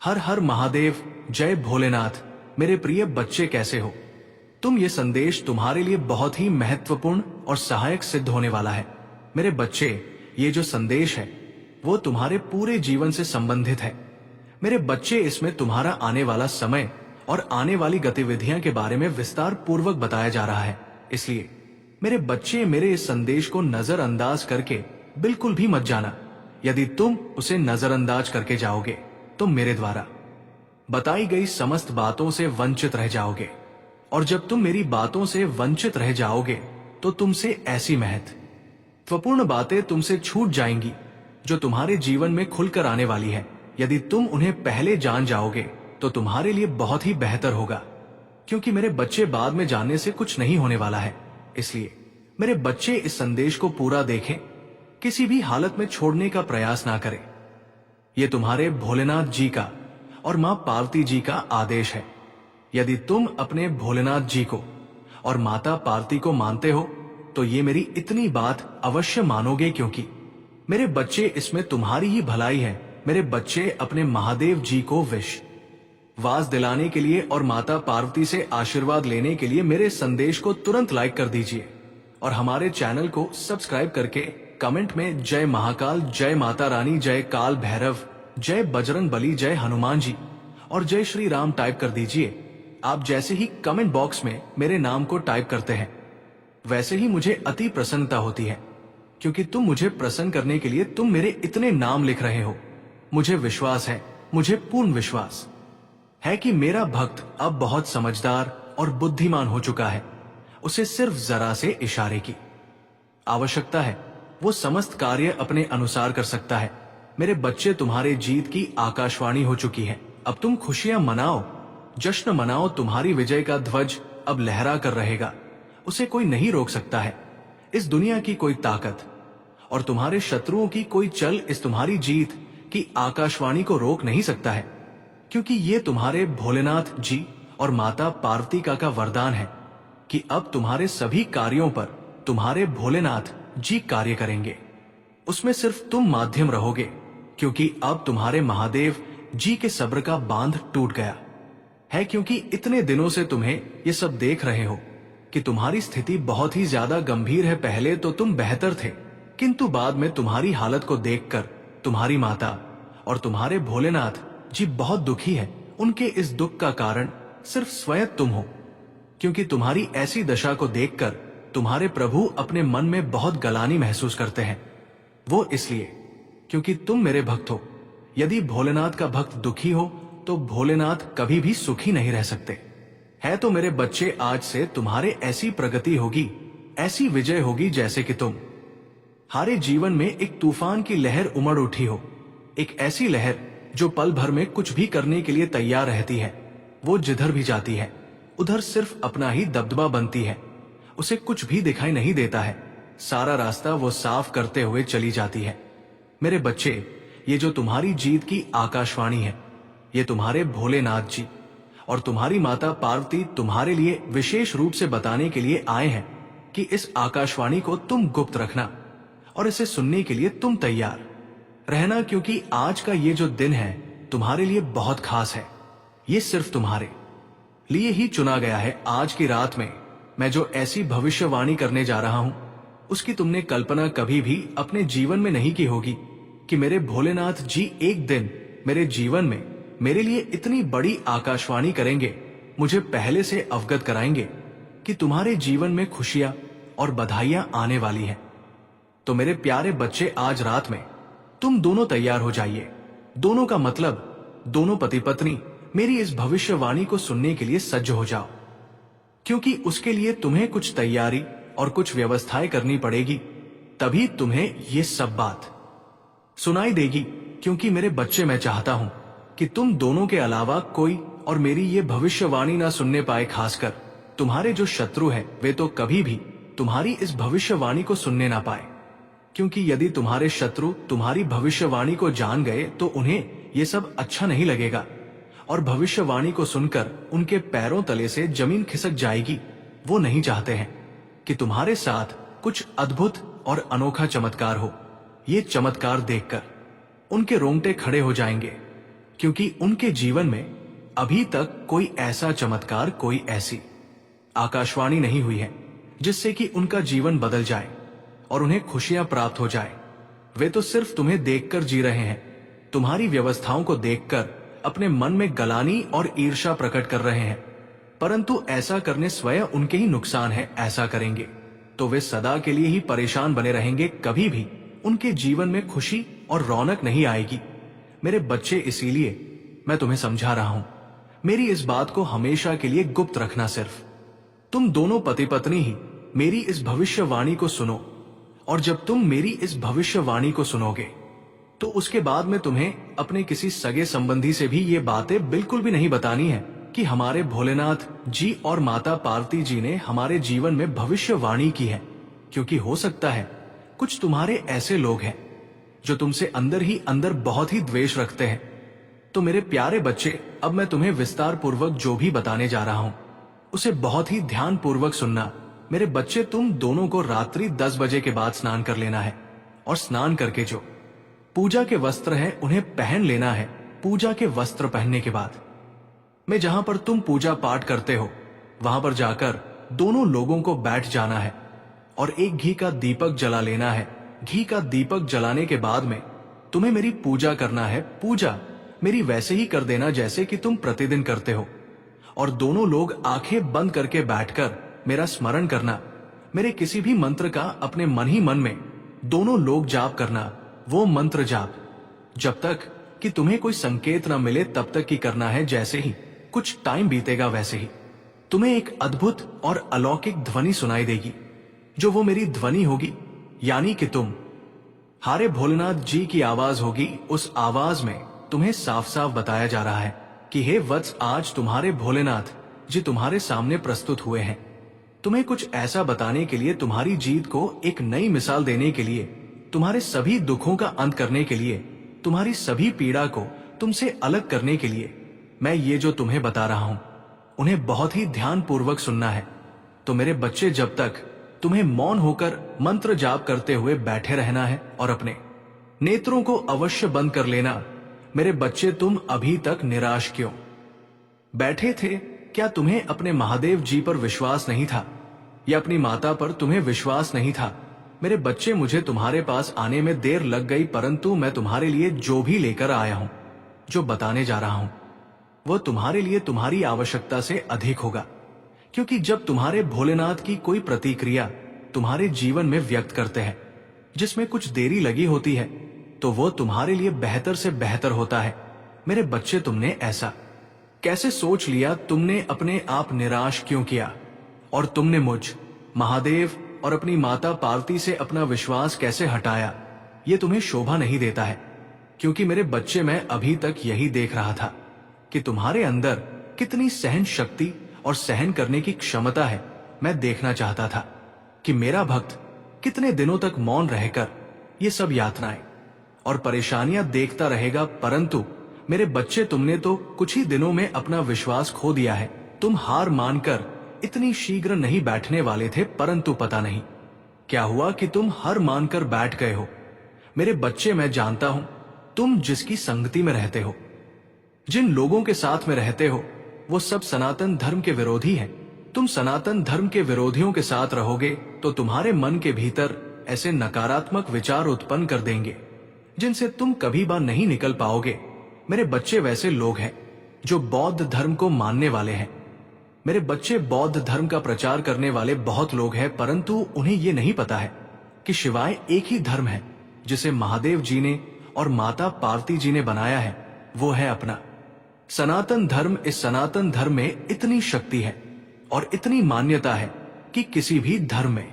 हर हर महादेव, जय भोलेनाथ। मेरे प्रिय बच्चे कैसे हो तुम? ये संदेश तुम्हारे लिए बहुत ही महत्वपूर्ण और सहायक सिद्ध होने वाला है। मेरे बच्चे, ये जो संदेश है वो तुम्हारे पूरे जीवन से संबंधित है। मेरे बच्चे, इसमें तुम्हारा आने वाला समय और आने वाली गतिविधियां के बारे में विस्तार पूर्वक बताया जा रहा है। इसलिए मेरे बच्चे, मेरे इस संदेश को नजरअंदाज करके बिल्कुल भी मत जाना। यदि तुम उसे नजरअंदाज करके जाओगे तो मेरे द्वारा बताई गई समस्त बातों से वंचित रह जाओगे, और जब तुम मेरी बातों से वंचित रह जाओगे तो तुमसे ऐसी महत्वपूर्ण बातें तुमसे छूट जाएंगी जो तुम्हारे जीवन में खुलकर आने वाली है। यदि तुम उन्हें पहले जान जाओगे तो तुम्हारे लिए बहुत ही बेहतर होगा, क्योंकि मेरे बच्चे, बाद में जानने से कुछ नहीं होने वाला है। इसलिए मेरे बच्चे, इस संदेश को पूरा देखें, किसी भी हालत में छोड़ने का प्रयास ना करें। ये तुम्हारे भोलेनाथ जी का और मां पार्वती जी का आदेश है। यदि तुम अपने भोलेनाथ जी को और माता पार्वती को मानते हो तो ये मेरी इतनी बात अवश्य मानोगे, क्योंकि मेरे बच्चे, इसमें तुम्हारी ही भलाई है। मेरे बच्चे, अपने महादेव जी को विश्वास दिलाने के लिए और माता पार्वती से आशीर्वाद लेने के लिए मेरे संदेश को तुरंत लाइक कर दीजिए, और हमारे चैनल को सब्सक्राइब करके कमेंट में जय महाकाल, जय माता रानी, जय काल भैरव, जय बजरंग बली, जय हनुमान जी और जय श्री राम टाइप कर दीजिए। आप जैसे ही कमेंट बॉक्स में मेरे नाम को टाइप करते हैं, वैसे ही मुझे अति प्रसन्नता होती है, क्योंकि तुम मुझे प्रसन्न करने के लिए तुम मेरे इतने नाम लिख रहे हो। मुझे विश्वास है, मुझे पूर्ण विश्वास है कि मेरा भक्त अब बहुत समझदार और बुद्धिमान हो चुका है। उसे सिर्फ जरा से इशारे की आवश्यकता है, वो समस्त कार्य अपने अनुसार कर सकता है। मेरे बच्चे, तुम्हारे जीत की आकाशवाणी हो चुकी है। अब तुम खुशियां मनाओ, जश्न मनाओ। तुम्हारी विजय का ध्वज अब लहरा कर रहेगा। उसे कोई नहीं रोक सकता है। इस दुनिया की कोई ताकत और तुम्हारे शत्रुओं की कोई चल इस तुम्हारी जीत की आकाशवाणी को रोक नहीं सकता है, क्योंकि ये तुम्हारे भोलेनाथ जी और माता पार्वती का वरदान है कि अब तुम्हारे सभी कार्यों पर तुम्हारे भोलेनाथ जी कार्य करेंगे। उसमें सिर्फ तुम माध्यम रहोगे, क्योंकि अब तुम्हारे महादेव जी के सब्र का बांध टूट गया है। क्योंकि इतने दिनों से तुम्हें ये सब देख रहे हो कि तुम्हारी स्थिति बहुत ही ज्यादा गंभीर है। पहले तो तुम बेहतर थे, किंतु बाद में तुम्हारी हालत को देखकर तुम्हारी माता और तुम्हारे भोलेनाथ जी बहुत दुखी है। उनके इस दुख का कारण सिर्फ स्वयं तुम हो, क्योंकि तुम्हारी ऐसी दशा को देखकर तुम्हारे प्रभु अपने मन में बहुत गलानी महसूस करते हैं। वो इसलिए क्योंकि तुम मेरे भक्त हो। यदि भोलेनाथ का भक्त दुखी हो तो भोलेनाथ कभी भी सुखी नहीं रह सकते। है तो मेरे बच्चे, आज से तुम्हारे ऐसी प्रगति होगी, ऐसी विजय होगी, जैसे कि तुम हारे जीवन में एक तूफान की लहर उमड़ उठी हो। एक ऐसी लहर जो पल भर में कुछ भी करने के लिए तैयार रहती है। वो जिधर भी जाती है उधर सिर्फ अपना ही दबदबा बनती है। उसे कुछ भी दिखाई नहीं देता है। सारा रास्ता वो साफ करते हुए चली जाती है। मेरे बच्चे, ये जो तुम्हारी जीत की आकाशवाणी है, ये तुम्हारे भोलेनाथ जी और तुम्हारी माता पार्वती तुम्हारे लिए विशेष रूप से बताने के लिए आए हैं कि इस आकाशवाणी को तुम गुप्त रखना और इसे सुनने के लिए तुम तैयार रहना, क्योंकि आज का ये जो दिन है तुम्हारे लिए बहुत खास है। ये सिर्फ तुम्हारे लिए ही चुना गया है। आज की रात में मैं जो ऐसी भविष्यवाणी करने जा रहा हूं, उसकी तुमने कल्पना कभी भी अपने जीवन में नहीं की होगी कि मेरे भोलेनाथ जी एक दिन मेरे जीवन में मेरे लिए इतनी बड़ी आकाशवाणी करेंगे, मुझे पहले से अवगत कराएंगे कि तुम्हारे जीवन में खुशियां और बधाइयां आने वाली हैं। तो मेरे प्यारे बच्चे, आज रात में तुम दोनों तैयार हो जाइए। दोनों का मतलब दोनों पति पत्नी मेरी इस भविष्यवाणी को सुनने के लिए सज्ज हो जाओ, क्योंकि उसके लिए तुम्हें कुछ तैयारी और कुछ व्यवस्थाएं करनी पड़ेगी, तभी तुम्हें ये सब बात सुनाई देगी। क्योंकि मेरे बच्चे, मैं चाहता हूं कि तुम दोनों के अलावा कोई और मेरी ये भविष्यवाणी ना सुनने पाए। खासकर तुम्हारे जो शत्रु हैं, वे तो कभी भी तुम्हारी इस भविष्यवाणी को सुनने ना पाए, क्योंकि यदि तुम्हारे शत्रु तुम्हारी भविष्यवाणी को जान गए तो उन्हें ये सब अच्छा नहीं लगेगा, और भविष्यवाणी को सुनकर उनके पैरों तले से जमीन खिसक जाएगी। वो नहीं चाहते हैं कि तुम्हारे साथ कुछ अद्भुत और अनोखा चमत्कार हो। ये चमत्कार देखकर उनके रोंगटे खड़े हो जाएंगे क्योंकि उनके जीवन में अभी तक कोई ऐसा चमत्कार, कोई ऐसी आकाशवाणी नहीं हुई है जिससे कि उनका जीवन बदल जाए और उन्हें खुशियां प्राप्त हो जाए। वे तो सिर्फ तुम्हें देखकर जी रहे हैं, तुम्हारी व्यवस्थाओं को देखकर अपने मन में गलानी और ईर्ष्या प्रकट कर रहे हैं। परंतु ऐसा करने स्वयं उनके ही नुकसान है। ऐसा करेंगे तो वे सदा के लिए ही परेशान बने रहेंगे, कभी भी उनके जीवन में खुशी और रौनक नहीं आएगी। मेरे बच्चे, इसीलिए मैं तुम्हें समझा रहा हूं, मेरी इस बात को हमेशा के लिए गुप्त रखना। सिर्फ तुम दोनों पति पत्नी ही मेरी इस भविष्यवाणी को सुनो, और जब तुम मेरी इस भविष्यवाणी को सुनोगे तो उसके बाद में तुम्हें अपने किसी सगे संबंधी से भी ये बातें बिल्कुल भी नहीं बतानी है कि हमारे भोलेनाथ जी और माता पार्वती जी ने हमारे जीवन में भविष्यवाणी की है। क्योंकि हो सकता है कुछ तुम्हारे ऐसे लोग हैं जो तुमसे अंदर ही अंदर बहुत ही द्वेष रखते हैं। तो मेरे प्यारे बच्चे, अब मैं तुम्हें विस्तार पूर्वक जो भी बताने जा रहा हूं उसे बहुत ही ध्यान पूर्वक सुनना। मेरे बच्चे, तुम दोनों को रात्रि 10 बजे के बाद स्नान कर लेना है, और स्नान करके जो पूजा के वस्त्र हैं उन्हें पहन लेना है। पूजा के वस्त्र पहनने के बाद में जहां पर तुम पूजा पाठ करते हो वहां पर जाकर दोनों लोगों को बैठ जाना है और एक घी का दीपक जला लेना है। घी का दीपक जलाने के बाद में तुम्हें मेरी पूजा करना है। पूजा मेरी वैसे ही कर देना जैसे कि तुम प्रतिदिन करते हो, और दोनों लोग आंखें बंद करके बैठकर मेरा स्मरण करना। मेरे किसी भी मंत्र का अपने मन ही मन में दोनों लोग जाप करना। वो मंत्र जाप जब तक कि तुम्हें कोई संकेत न मिले तब तक ही करना है। जैसे ही कुछ टाइम बीतेगा वैसे ही तुम्हें एक अद्भुत और अलौकिक ध्वनि सुनाई देगी, जो वो मेरी ध्वनि होगी, यानी कि तुम हारे भोलेनाथ जी की आवाज होगी। उस आवाज में तुम्हें साफ साफ बताया जा रहा है कि हे वत्स, आज तुम्हारे भोलेनाथ जी तुम्हारे सामने प्रस्तुत हुए हैं। तुम्हें कुछ ऐसा बताने के लिए, तुम्हारी जीत को एक नई मिसाल देने के लिए, तुम्हारे सभी दुखों का अंत करने के लिए, तुम्हारी सभी पीड़ा को तुमसे अलग करने के लिए मैं ये जो तुम्हें बता रहा हूं उन्हें बहुत ही ध्यान पूर्वक सुनना है। तो मेरे बच्चे, जब तक तुम्हें मौन होकर मंत्र जाप करते हुए बैठे रहना है और अपने नेत्रों को अवश्य बंद कर लेना। मेरे बच्चे, तुम अभी तक निराश क्यों बैठे थे? क्या तुम्हें अपने महादेव जी पर विश्वास नहीं था, या अपनी माता पर तुम्हें विश्वास नहीं था? मेरे बच्चे, मुझे तुम्हारे पास आने में देर लग गई, परंतु मैं तुम्हारे लिए जो भी लेकर आया हूं, जो बताने जा रहा हूं, वह तुम्हारे लिए तुम्हारी आवश्यकता से अधिक होगा। क्योंकि जब तुम्हारे भोलेनाथ की कोई प्रतिक्रिया तुम्हारे जीवन में व्यक्त करते हैं जिसमें कुछ देरी लगी होती है, तो वो तुम्हारे लिए बेहतर से बेहतर होता है। मेरे बच्चे, तुमने ऐसा कैसे सोच लिया? तुमने अपने आप निराश क्यों किया? और तुमने मुझ महादेव और अपनी माता पार्वती से अपना विश्वास कैसे हटाया? ये तुम्हें शोभा नहीं देता है। क्योंकि मेरे बच्चे, मैं अभी तक यही देख रहा था कि तुम्हारे अंदर कितनी सहन शक्ति और सहन करने की क्षमता है। मैं देखना चाहता था कि मेरा भक्त कितने दिनों तक मौन रहकर ये सब यातनाएं और परेशानियां देखता रहेगा। परंतु मेरे बच्चे, तुमने तो कुछ ही दिनों में अपना विश्वास खो दिया है। तुम हार मानकर इतनी शीघ्र नहीं बैठने वाले थे, परंतु पता नहीं क्या हुआ कि तुम हार मानकर बैठ गए हो। मेरे बच्चे, मैं जानता हूं तुम जिसकी संगति में रहते हो, जिन लोगों के साथ में रहते हो, वो सब सनातन धर्म के विरोधी हैं। तुम सनातन धर्म के विरोधियों के साथ रहोगे तो तुम्हारे मन के भीतर ऐसे नकारात्मक विचार उत्पन्न कर देंगे जिनसे तुम कभी बार नहीं निकल पाओगे। मेरे बच्चे, वैसे लोग हैं जो बौद्ध धर्म को मानने वाले हैं। मेरे बच्चे, बौद्ध धर्म का प्रचार करने वाले बहुत लोग हैं, परंतु उन्हें ये नहीं पता है कि शिवाय एक ही धर्म है जिसे महादेव जी ने और माता पार्वती जी ने बनाया है, वो है अपना सनातन धर्म। इस सनातन धर्म में इतनी शक्ति है और इतनी मान्यता है कि किसी भी धर्म में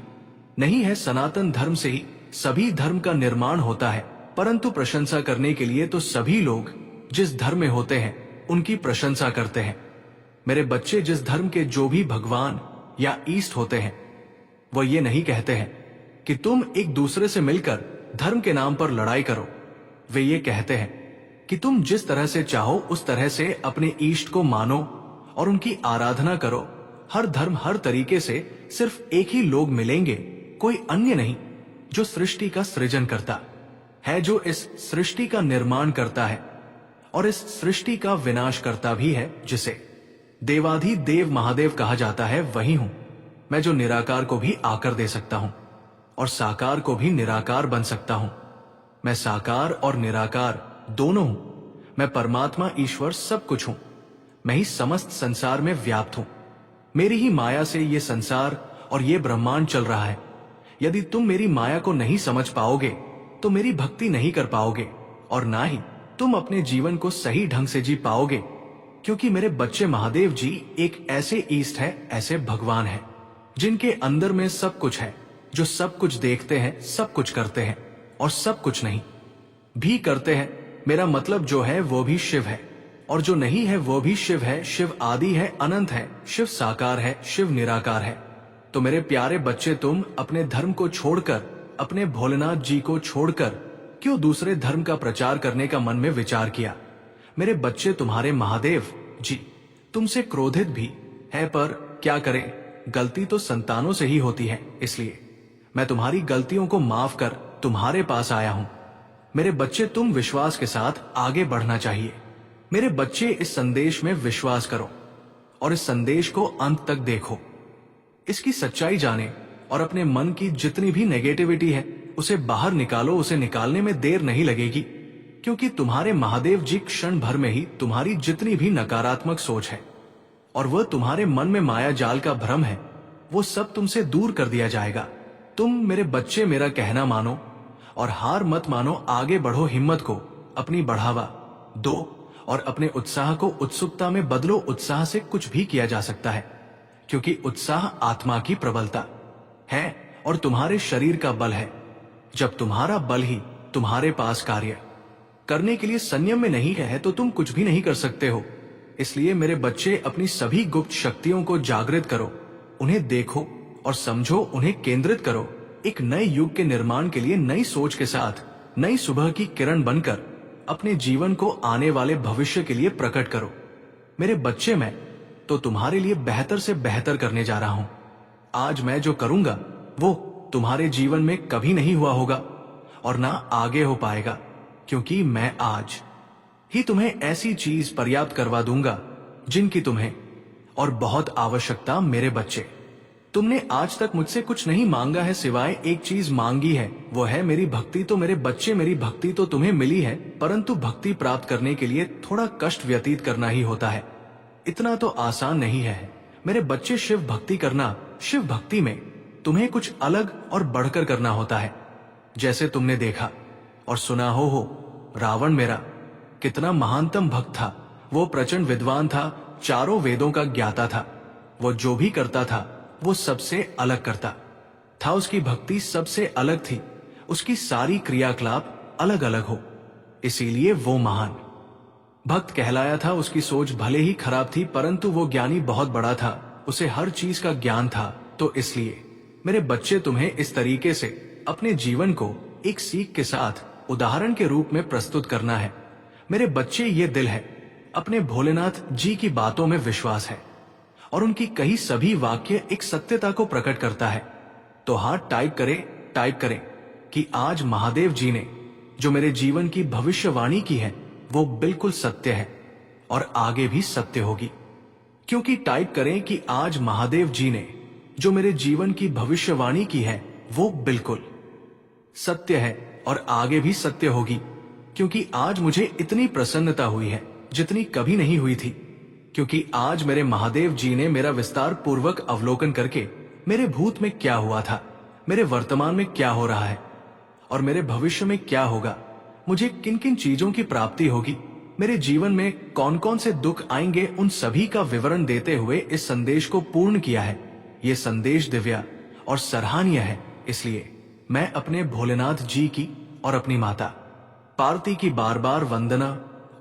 नहीं है। सनातन धर्म से ही सभी धर्म का निर्माण होता है। परंतु प्रशंसा करने के लिए तो सभी लोग जिस धर्म में होते हैं उनकी प्रशंसा करते हैं। मेरे बच्चे, जिस धर्म के जो भी भगवान या ईष्ट होते हैं, वो ये नहीं कहते हैं कि तुम एक दूसरे से मिलकर धर्म के नाम पर लड़ाई करो। वे ये कहते हैं कि तुम जिस तरह से चाहो उस तरह से अपने ईष्ट को मानो और उनकी आराधना करो। हर धर्म, हर तरीके से सिर्फ एक ही लोग मिलेंगे, कोई अन्य नहीं, जो सृष्टि का सृजन करता है, जो इस सृष्टि का निर्माण करता है और इस सृष्टि का विनाश करता भी है, जिसे देवाधिदेव महादेव कहा जाता है, वही हूं मैं, जो निराकार को भी आकर दे सकता हूं और साकार को भी निराकार बन सकता हूं। मैं साकार और निराकार दोनों हूं। मैं परमात्मा ईश्वर सब कुछ हूं। मैं ही समस्त संसार में व्याप्त हूं। मेरी ही माया से ये संसार और ये ब्रह्मांड चल रहा है। यदि तुम मेरी माया को नहीं समझ पाओगे तो मेरी भक्ति नहीं कर पाओगे और ना ही तुम अपने जीवन को सही ढंग से जी पाओगे, क्योंकि मेरे बच्चे महादेव जी एक ऐसे ईस्ट है, ऐसे भगवान है, जिनके अंदर में सब कुछ है, जो सब कुछ देखते हैं, सब कुछ करते हैं और सब कुछ नहीं भी करते हैं। मेरा मतलब जो है वो भी शिव है और जो नहीं है वो भी शिव है। शिव आदि है, अनंत है, शिव साकार है, शिव निराकार है। तो मेरे प्यारे बच्चे, तुम अपने धर्म को छोड़कर, अपने भोलेनाथ जी को छोड़कर क्यों दूसरे धर्म का प्रचार करने का मन में विचार किया? मेरे बच्चे, तुम्हारे महादेव जी तुमसे क्रोधित भी है, पर क्या करें, गलती तो संतानों से ही होती है। इसलिए मैं तुम्हारी गलतियों को माफ कर तुम्हारे पास आया हूं। मेरे बच्चे, तुम विश्वास के साथ आगे बढ़ना चाहिए। मेरे बच्चे, इस संदेश में विश्वास करो और इस संदेश को अंत तक देखो। इसकी सच्चाई जाने और अपने मन की जितनी भी नेगेटिविटी है उसे बाहर निकालो। उसे निकालने में देर नहीं लगेगी, क्योंकि तुम्हारे महादेव जी क्षण भर में ही तुम्हारी जितनी भी नकारात्मक सोच है और वह तुम्हारे मन में माया जाल का भ्रम है, वो सब तुमसे दूर कर दिया जाएगा। तुम मेरे बच्चे मेरा कहना मानो और हार मत मानो। आगे बढ़ो, हिम्मत को अपनी बढ़ावा दो और अपने उत्साह को उत्सुकता में बदलो। उत्साह से कुछ भी किया जा सकता है, क्योंकि उत्साह आत्मा की प्रबलता है और तुम्हारे शरीर का बल है। जब तुम्हारा बल ही तुम्हारे पास कार्य करने के लिए संयम में नहीं है तो तुम कुछ भी नहीं कर सकते हो। इसलिए मेरे बच्चे, अपनी सभी गुप्त शक्तियों को जागृत करो, उन्हें देखो और समझो, उन्हें केंद्रित करो। एक नए युग के निर्माण के लिए नई सोच के साथ नई सुबह की किरण बनकर अपने जीवन को आने वाले भविष्य के लिए प्रकट करो। मेरे बच्चे, मैं तो तुम्हारे लिए बेहतर से बेहतर करने जा रहा हूं। आज मैं जो करूंगा वो तुम्हारे जीवन में कभी नहीं हुआ होगा और ना आगे हो पाएगा, क्योंकि मैं आज ही तुम्हें ऐसी चीज पर्याप्त करवा दूंगा जिनकी तुम्हें और बहुत आवश्यकता। मेरे बच्चे, तुमने आज तक मुझसे कुछ नहीं मांगा है, सिवाय एक चीज मांगी है, वो है मेरी भक्ति। तो मेरे बच्चे, मेरी भक्ति तो तुम्हें मिली है, परंतु भक्ति प्राप्त करने के लिए थोड़ा कष्ट व्यतीत करना ही होता है। इतना तो आसान नहीं है। मेरे बच्चे, शिव भक्ति करना, शिव भक्ति में तुम्हें कुछ अलग और बढ़कर करना होता है। जैसे तुमने देखा और सुना हो रावण मेरा कितना महानतम भक्त था। वो प्रचंड विद्वान था, चारों वेदों का ज्ञाता था। वो जो भी करता था वो सबसे अलग करता था। उसकी भक्ति सबसे अलग थी, उसकी सारी क्रियाकलाप अलग अलग हो, इसीलिए वो महान भक्त कहलाया था। उसकी सोच भले ही खराब थी, परंतु वो ज्ञानी बहुत बड़ा था, उसे हर चीज का ज्ञान था। तो इसलिए मेरे बच्चे, तुम्हें इस तरीके से अपने जीवन को एक सीख के साथ उदाहरण के रूप में प्रस्तुत करना है। मेरे बच्चे, ये दिल है, अपने भोलेनाथ जी की बातों में विश्वास है और उनकी कही सभी वाक्य एक सत्यता को प्रकट करता है। तो हाथ टाइप करें कि आज महादेव जी ने जो मेरे जीवन की भविष्यवाणी की है वो बिल्कुल सत्य है और आगे भी सत्य होगी। क्योंकि टाइप करें कि आज महादेव जी ने जो मेरे जीवन की भविष्यवाणी की है वो बिल्कुल सत्य है और आगे भी सत्य होगी। क्योंकि आज मुझे इतनी प्रसन्नता हुई है जितनी कभी नहीं हुई थी, क्योंकि आज मेरे महादेव जी ने मेरा विस्तार पूर्वक अवलोकन करके मेरे भूत में क्या हुआ था, मेरे वर्तमान में क्या हो रहा है और मेरे भविष्य में क्या होगा, मुझे किन किन चीजों की प्राप्ति होगी, मेरे जीवन में कौन कौन से दुख आएंगे, उन सभी का विवरण देते हुए इस संदेश को पूर्ण किया है। ये संदेश दिव्य और सराहनीय है। इसलिए मैं अपने भोलेनाथ जी की और अपनी माता पार्वती की बार बार वंदना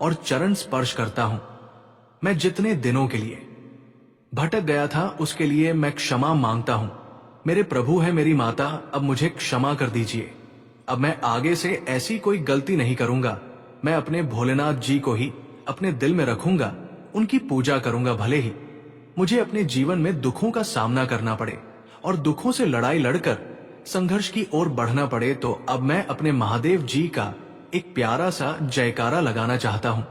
और चरण स्पर्श करता हूं। मैं जितने दिनों के लिए भटक गया था उसके लिए मैं क्षमा मांगता हूं। मेरे प्रभु है मेरी माता, अब मुझे क्षमा कर दीजिए। अब मैं आगे से ऐसी कोई गलती नहीं करूंगा। मैं अपने भोलेनाथ जी को ही अपने दिल में रखूंगा, उनकी पूजा करूंगा। भले ही मुझे अपने जीवन में दुखों का सामना करना पड़े और दुखों से लड़ाई लड़कर संघर्ष की ओर बढ़ना पड़े, तो अब मैं अपने महादेव जी का एक प्यारा सा जयकारा लगाना चाहता हूं।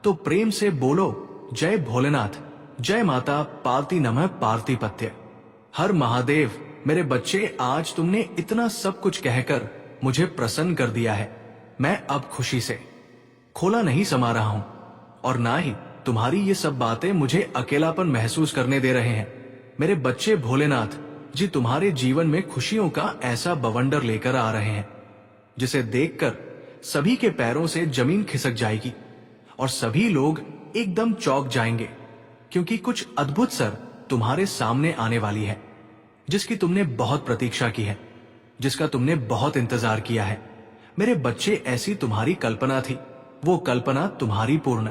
तो प्रेम से बोलो जय भोलेनाथ, जय माता पार्वती नमः पार्वतीपत्य। हर महादेव। मेरे बच्चे, आज तुमने इतना सब कुछ कहकर मुझे प्रसन्न कर दिया है। मैं अब खुशी से खोला नहीं समा रहा हूं, और ना ही तुम्हारी ये सब बातें मुझे अकेलापन महसूस करने दे रहे हैं। मेरे बच्चे, भोलेनाथ जी तुम्हारे जीवन में खुशियों का ऐसा बवंडर लेकर आ रहे हैं जिसे देखकर सभी के पैरों से जमीन खिसक जाएगी और सभी लोग एकदम चौंक जाएंगे, क्योंकि कुछ अद्भुत सर तुम्हारे सामने आने वाली है, जिसकी तुमने बहुत प्रतीक्षा की है, जिसका तुमने बहुत इंतजार किया है। मेरे बच्चे, ऐसी तुम्हारी कल्पना थी, वो कल्पना तुम्हारी पूर्ण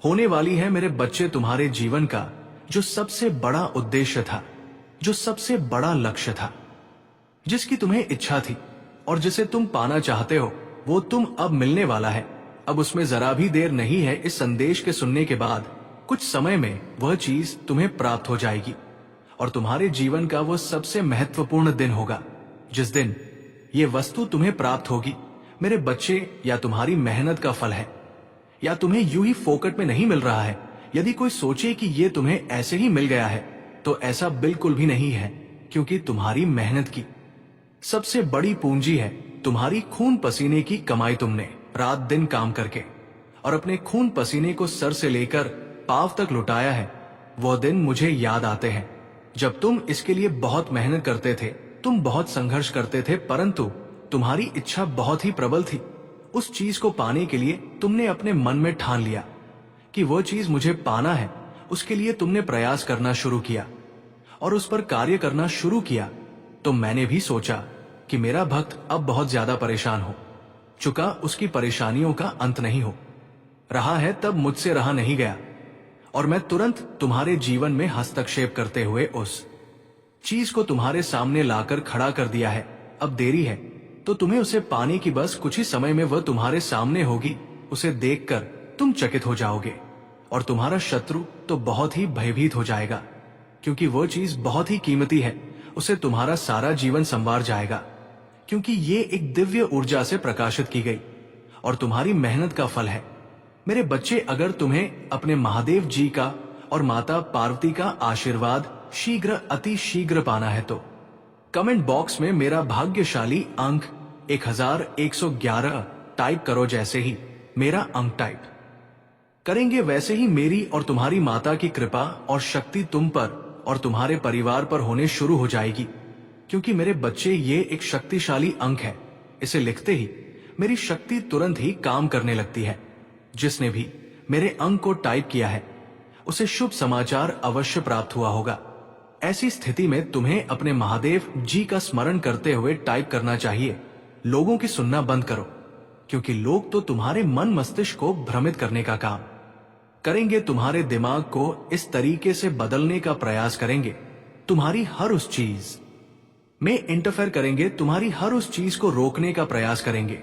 होने वाली है। मेरे बच्चे, तुम्हारे जीवन का जो सबसे बड़ा उद्देश्य था, जो सबसे बड़ा लक्ष्य था, जिसकी तुम्हें इच्छा थी और जिसे तुम पाना चाहते हो, वो तुम अब मिलने वाला है। अब उसमें जरा भी देर नहीं है। इस संदेश के सुनने के बाद कुछ समय में वह चीज तुम्हें प्राप्त हो जाएगी और तुम्हारे जीवन का वो सबसे महत्वपूर्ण दिन होगा जिस दिन ये वस्तु तुम्हें प्राप्त होगी। मेरे बच्चे, या तुम्हारी मेहनत का फल है, या तुम्हें यूं ही फोकट में नहीं मिल रहा है। यदि कोई सोचे कि ये तुम्हें ऐसे ही मिल गया है, तो ऐसा बिल्कुल भी नहीं है, क्योंकि तुम्हारी मेहनत की सबसे बड़ी पूंजी है तुम्हारी खून पसीने की कमाई। तुमने रात दिन काम करके और अपने खून पसीने को सर से लेकर पांव तक लुटाया है। वो दिन मुझे याद आते हैं जब तुम इसके लिए बहुत मेहनत करते थे, तुम बहुत संघर्ष करते थे, परंतु तुम्हारी इच्छा बहुत ही प्रबल थी। उस चीज को पाने के लिए तुमने अपने मन में ठान लिया कि वो चीज मुझे पाना है। उसके लिए तुमने प्रयास करना शुरू किया और उस पर कार्य करना शुरू किया। तो मैंने भी सोचा कि मेरा भक्त अब बहुत ज्यादा परेशान हो चुका, उसकी परेशानियों का अंत नहीं हो रहा है, तब मुझसे रहा नहीं गया और मैं तुरंत तुम्हारे जीवन में हस्तक्षेप करते हुए उस चीज को तुम्हारे सामने लाकर खड़ा कर दिया है। अब देरी है तो तुम्हें उसे पाने की, बस कुछ ही समय में वह तुम्हारे सामने होगी। उसे देखकर तुम चकित हो जाओगे और तुम्हारा शत्रु तो बहुत ही भयभीत हो जाएगा, क्योंकि वह चीज बहुत ही कीमती है। उसे तुम्हारा सारा जीवन संवार जाएगा, क्योंकि ये एक दिव्य ऊर्जा से प्रकाशित की गई और तुम्हारी मेहनत का फल है। मेरे बच्चे, अगर तुम्हें अपने महादेव जी का और माता पार्वती का आशीर्वाद शीघ्र, अति शीघ्र पाना है तो कमेंट बॉक्स में मेरा भाग्यशाली अंक 1111 टाइप करो। जैसे ही मेरा अंक टाइप करेंगे, वैसे ही मेरी और तुम्हारी माता की कृपा और शक्ति तुम पर और तुम्हारे परिवार पर होने शुरू हो जाएगी, क्योंकि मेरे बच्चे, ये एक शक्तिशाली अंक है। इसे लिखते ही मेरी शक्ति तुरंत ही काम करने लगती है। जिसने भी मेरे अंक को टाइप किया है, उसे शुभ समाचार अवश्य प्राप्त हुआ होगा। ऐसी स्थिति में तुम्हें अपने महादेव जी का स्मरण करते हुए टाइप करना चाहिए। लोगों की सुनना बंद करो, क्योंकि लोग तो तुम्हारे मन मस्तिष्क को भ्रमित करने का काम करेंगे, तुम्हारे दिमाग को इस तरीके से बदलने का प्रयास करेंगे, तुम्हारी हर उस चीज में इंटरफेयर करेंगे, तुम्हारी हर उस चीज को रोकने का प्रयास करेंगे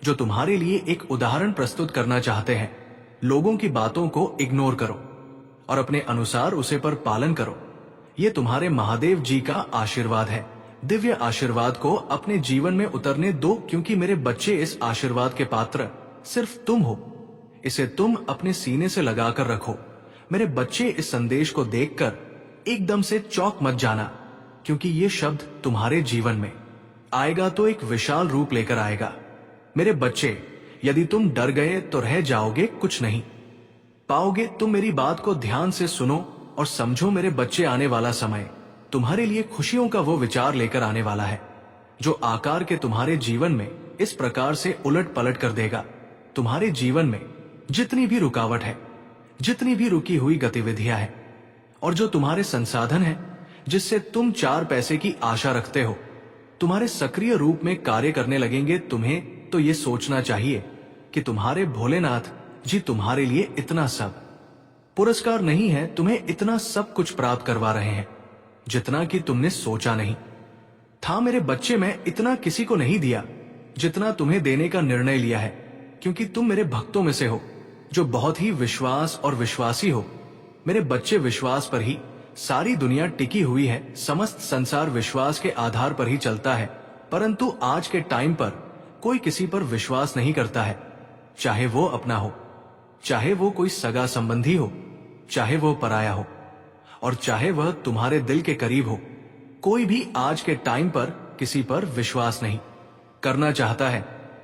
जो तुम्हारे लिए एक उदाहरण प्रस्तुत करना चाहते हैं। लोगों की बातों को इग्नोर करो और अपने अनुसार उसे पर पालन करो। ये तुम्हारे महादेव जी का आशीर्वाद है। दिव्य आशीर्वाद को अपने जीवन में उतरने दो, क्योंकि मेरे बच्चे, इस आशीर्वाद के पात्र सिर्फ तुम हो। इसे तुम अपने सीने से लगाकर रखो। मेरे बच्चे, इस संदेश को देखकर एकदम से चौंक मत जाना, क्योंकि ये शब्द तुम्हारे जीवन में आएगा तो एक विशाल रूप लेकर आएगा। मेरे बच्चे, यदि तुम डर गए तो रह जाओगे, कुछ नहीं पाओगे। तुम मेरी बात को ध्यान से सुनो और समझो। मेरे बच्चे, आने वाला समय तुम्हारे लिए खुशियों का वो विचार लेकर आने वाला है जो आकार के तुम्हारे जीवन में इस प्रकार से उलट पलट कर देगा। तुम्हारे जीवन में जितनी भी रुकावट है, जितनी भी रुकी हुई गतिविधियां हैं और जो तुम्हारे संसाधन हैं जिससे तुम 4 पैसे की आशा रखते हो, तुम्हारे सक्रिय रूप में कार्य करने लगेंगे। तुम्हें तो ये सोचना चाहिए कि तुम्हारे भोलेनाथ जी तुम्हारे लिए इतना सब पुरस्कार नहीं है, तुम्हें इतना सब कुछ प्राप्त करवा रहे हैं जितना कि तुमने सोचा नहीं था। मेरे बच्चे, मैं इतना किसी को नहीं दिया जितना तुम्हें देने का निर्णय लिया है, क्योंकि तुम मेरे भक्तों में से हो जो बहुत ही विश्वास और विश्वासी हो। मेरे बच्चे, विश्वास पर ही सारी दुनिया टिकी हुई है। समस्त संसार विश्वास के आधार पर ही चलता है, परंतु आज के टाइम पर कोई किसी पर विश्वास नहीं करता है, चाहे वो अपना हो चाहे वो कोई सगा संबंधी हो, चाहे वो पराया हो, और चाहे वह तुम्हारे दिल के करीब हो। कोई भी आज के टाइम पर किसी पर विश्वास नहीं करना चाहता है,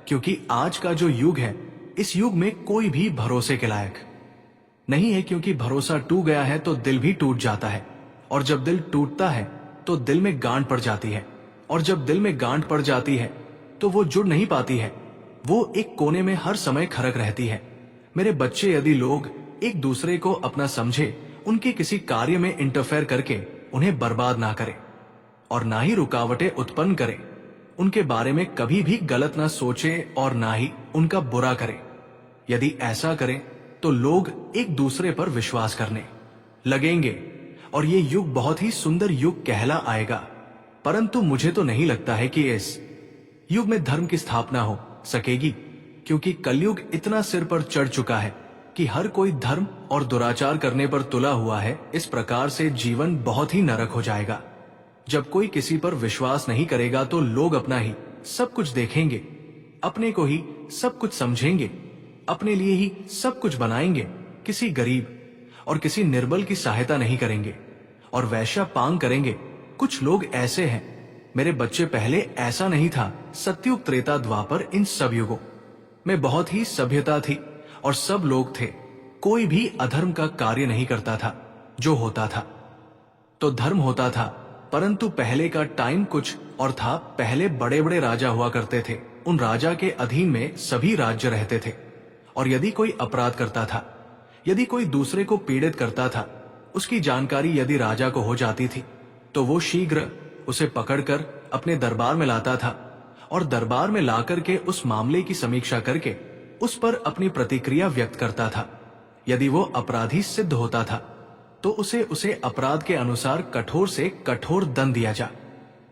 क्योंकि आज का जो युग है, इस युग में कोई भी भरोसे के लायक नहीं है। क्योंकि भरोसा टूट गया है तो दिल भी टूट जाता है, और जब दिल टूटता है तो दिल में गांठ पड़ जाती है, और जब दिल में गांठ पड़ जाती है तो वो जुड़ नहीं पाती है, वो एक कोने में हर समय खड़क रहती है। मेरे बच्चे, यदि लोग एक दूसरे को अपना समझे, उनके किसी कार्य में इंटरफेयर करके उन्हें बर्बाद ना करे और ना ही रुकावटें उत्पन्न करे, उनके बारे में कभी भी गलत ना सोचे और ना ही उनका बुरा करे, यदि ऐसा करें तो लोग एक दूसरे पर विश्वास करने लगेंगे और ये युग बहुत ही सुंदर युग कहला आएगा। परंतु मुझे तो नहीं लगता है कि इस युग में धर्म की स्थापना हो सकेगी, क्योंकि कलयुग इतना सिर पर चढ़ चुका है कि हर कोई धर्म और दुराचार करने पर तुला हुआ है। इस प्रकार से जीवन बहुत ही नरक हो जाएगा। जब कोई किसी पर विश्वास नहीं करेगा तो लोग अपना ही सब कुछ देखेंगे, अपने को ही सब कुछ समझेंगे, अपने लिए ही सब कुछ बनाएंगे, किसी गरीब और किसी निर्बल की सहायता नहीं करेंगे और वैश्या पांग करेंगे। कुछ लोग ऐसे हैं मेरे बच्चे, पहले ऐसा नहीं था। सतयुग, त्रेता, द्वापर, इन सब युगों में बहुत ही सभ्यता थी और सब लोग थे। कोई भी अधर्म का कार्य नहीं करता था। जो होता था तो धर्म होता था। परंतु पहले का टाइम कुछ और था। पहले बड़े बड़े राजा हुआ करते थे। उन राजा के अधीन में सभी राज्य रहते थे, और यदि कोई अपराध करता था, यदि कोई दूसरे को पीड़ित करता था, उसकी जानकारी यदि राजा को हो जाती थी तो वो शीघ्र उसे पकड़कर अपने दरबार में लाता था और दरबार में लाकर के उस मामले की समीक्षा करके उस पर अपनी प्रतिक्रिया व्यक्त करता था। यदि वो अपराधी सिद्ध होता था तो उसे अपराध के अनुसार कठोर से कठोर दंड दिया जा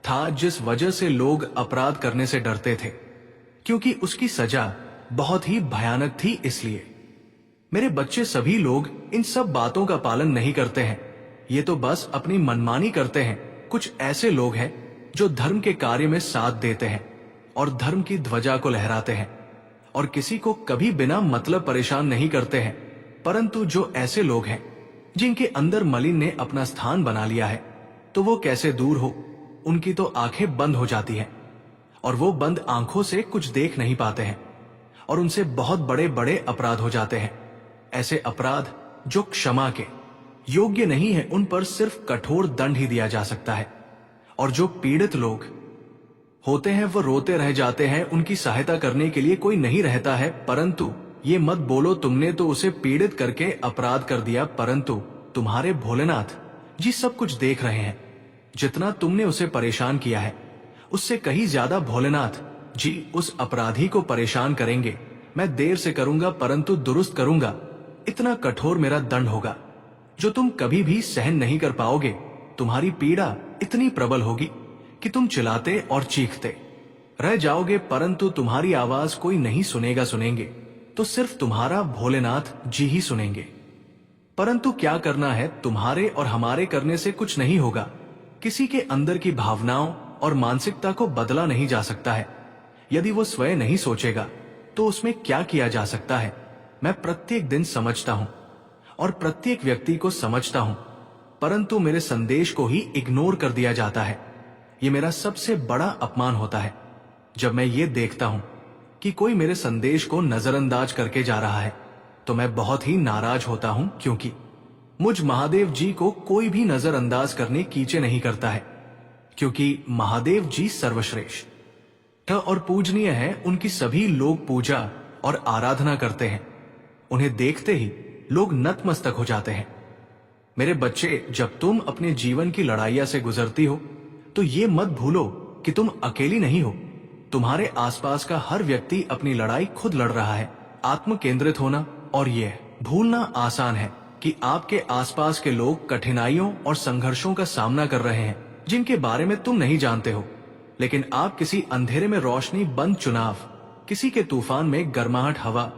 था, जिस वजह से लोग अपराध करने से डरते थे, क्योंकि उसकी सजा बहुत ही भयानक थी। इसलिए मेरे बच्चे, सभी लोग इन सब बातों का पालन नहीं करते हैं। ये तो बस अपनी मनमानी करते हैं। कुछ ऐसे लोग हैं जो धर्म के कार्य में साथ देते हैं और धर्म की ध्वजा को लहराते हैं और किसी को कभी बिना मतलब परेशान नहीं करते हैं। परंतु जो ऐसे लोग हैं जिनके अंदर मलिन ने अपना स्थान बना लिया है, तो वो कैसे दूर हो। उनकी तो आंखें बंद हो जाती हैं और वो बंद आंखों से कुछ देख नहीं पाते हैं और उनसे बहुत बड़े बड़े अपराध हो जाते हैं। ऐसे अपराध जो क्षमा के योग्य नहीं है, उन पर सिर्फ कठोर दंड ही दिया जा सकता है। और जो पीड़ित लोग होते हैं वो रोते रह जाते हैं, उनकी सहायता करने के लिए कोई नहीं रहता है। परंतु ये मत बोलो तुमने तो उसे पीड़ित करके अपराध कर दिया, परंतु तुम्हारे भोलेनाथ जी सब कुछ देख रहे हैं। जितना तुमने उसे परेशान किया है, उससे कहीं ज्यादा भोलेनाथ जी उस अपराधी को परेशान करेंगे। मैं देर से करूंगा परंतु दुरुस्त करूंगा। इतना कठोर मेरा दंड होगा जो तुम कभी भी सहन नहीं कर पाओगे। तुम्हारी पीड़ा इतनी प्रबल होगी कि तुम चिल्लाते और चीखते रह जाओगे, परंतु तुम्हारी आवाज कोई नहीं सुनेंगे तो सिर्फ तुम्हारा भोलेनाथ जी ही सुनेंगे। परंतु क्या करना है, तुम्हारे और हमारे करने से कुछ नहीं होगा। किसी के अंदर की भावनाओं और मानसिकता को बदला नहीं जा सकता है। यदि वो स्वयं नहीं सोचेगा तो उसमें क्या किया जा सकता है। मैं प्रत्येक दिन समझता हूं और प्रत्येक व्यक्ति को समझता हूं, परंतु मेरे संदेश को ही इग्नोर कर दिया जाता है। ये मेरा सबसे बड़ा अपमान होता है जब मैं ये देखता हूं कि कोई मेरे संदेश को नजरअंदाज करके जा रहा है, तो मैं बहुत ही नाराज होता हूं, क्योंकि मुझ महादेव जी को कोई भी नजरअंदाज करने कीचे नहीं करता है, क्योंकि महादेव जी सर्वश्रेष्ठ और पूजनीय है। उनकी सभी लोग पूजा और आराधना करते हैं। उन्हें देखते ही लोग नतमस्तक हो जाते हैं। मेरे बच्चे, जब तुम अपने जीवन की लड़ाइयां से गुजरती हो तो ये मत भूलो कि तुम अकेली नहीं हो। तुम्हारे आसपास का हर व्यक्ति अपनी लड़ाई खुद लड़ रहा है। आत्म केंद्रित होना और यह भूलना आसान है कि आपके आसपास के लोग कठिनाइयों और संघर्षों का सामना कर रहे हैं जिनके बारे में तुम नहीं जानते हो। लेकिन आप किसी अंधेरे में रोशनी बंद चुनाव, किसी के तूफान में गर्माहट हवा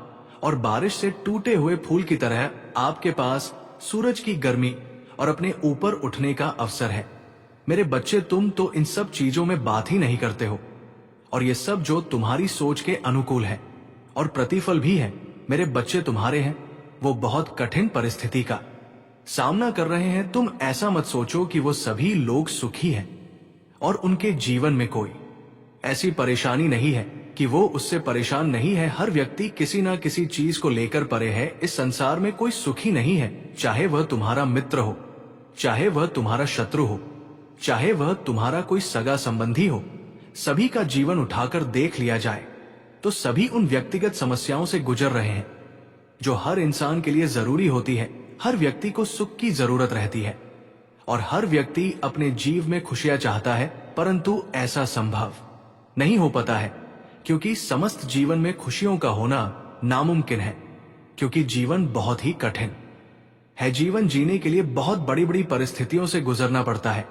और बारिश से टूटे हुए फूल की तरह आपके पास सूरज की गर्मी और अपने ऊपर उठने का अवसर है। मेरे बच्चे, तुम तो इन सब चीजों में बात ही नहीं करते हो, और ये सब जो तुम्हारी सोच के अनुकूल है और प्रतिफल भी है। मेरे बच्चे तुम्हारे हैं, वो बहुत कठिन परिस्थिति का सामना कर रहे हैं, तुम ऐसा मत सोचो कि वो सभी लोग सुखी हैं और उनके जीवन में कोई ऐसी परेशानी नहीं है कि वो उससे परेशान नहीं है। हर व्यक्ति किसी ना किसी चीज को लेकर परे है। इस संसार में कोई सुखी नहीं है, चाहे वह तुम्हारा मित्र हो, चाहे वह तुम्हारा शत्रु हो, चाहे वह तुम्हारा कोई सगा संबंधी हो। सभी का जीवन उठाकर देख लिया जाए तो सभी उन व्यक्तिगत समस्याओं से गुजर रहे हैं जो हर इंसान के लिए जरूरी होती है। हर व्यक्ति को सुख की जरूरत रहती है और हर व्यक्ति अपने जीव में खुशियां चाहता है, परंतु ऐसा संभव नहीं हो पाता है क्योंकि समस्त जीवन में खुशियों का होना नामुमकिन है, क्योंकि जीवन बहुत ही कठिन है। जीवन जीने के लिए बहुत बड़ी बड़ी परिस्थितियों से गुजरना पड़ता है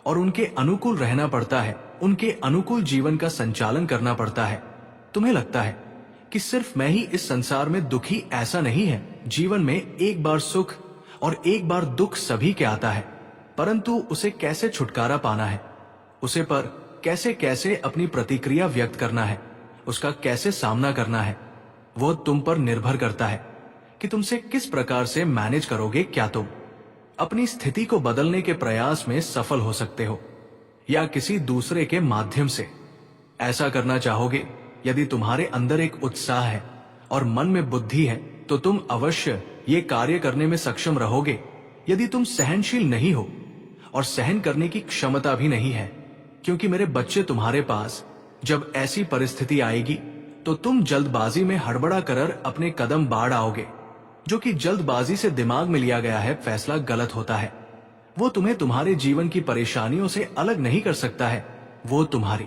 और उनके अनुकूल रहना पड़ता है, उनके अनुकूल जीवन का संचालन करना पड़ता है। तुम्हें लगता है कि सिर्फ मैं ही इस संसार में दुखी, ऐसा नहीं है। जीवन में एक बार सुख और एक बार दुख सभी के आता है, परंतु उसे कैसे छुटकारा पाना है, उसे पर कैसे कैसे अपनी प्रतिक्रिया व्यक्त करना है, उसका कैसे सामना करना है, वो तुम पर निर्भर करता है कि तुमसे किस प्रकार से मैनेज करोगे। क्या तुम अपनी स्थिति को बदलने के प्रयास में सफल हो सकते हो या किसी दूसरे के माध्यम से ऐसा करना चाहोगे? यदि तुम्हारे अंदर एक उत्साह है और मन में बुद्धि है तो तुम अवश्य ये कार्य करने में सक्षम रहोगे। यदि तुम सहनशील नहीं हो और सहन करने की क्षमता भी नहीं है, क्योंकि मेरे बच्चे तुम्हारे पास जब ऐसी परिस्थिति आएगी तो तुम जल्दबाजी में हड़बड़ा कर अपने कदम बाढ़ आओगे। जो कि जल्दबाजी से दिमाग में लिया गया है फैसला गलत होता है। वो तुम्हें तुम्हारे जीवन की परेशानियों से अलग नहीं कर सकता है, वो तुम्हारी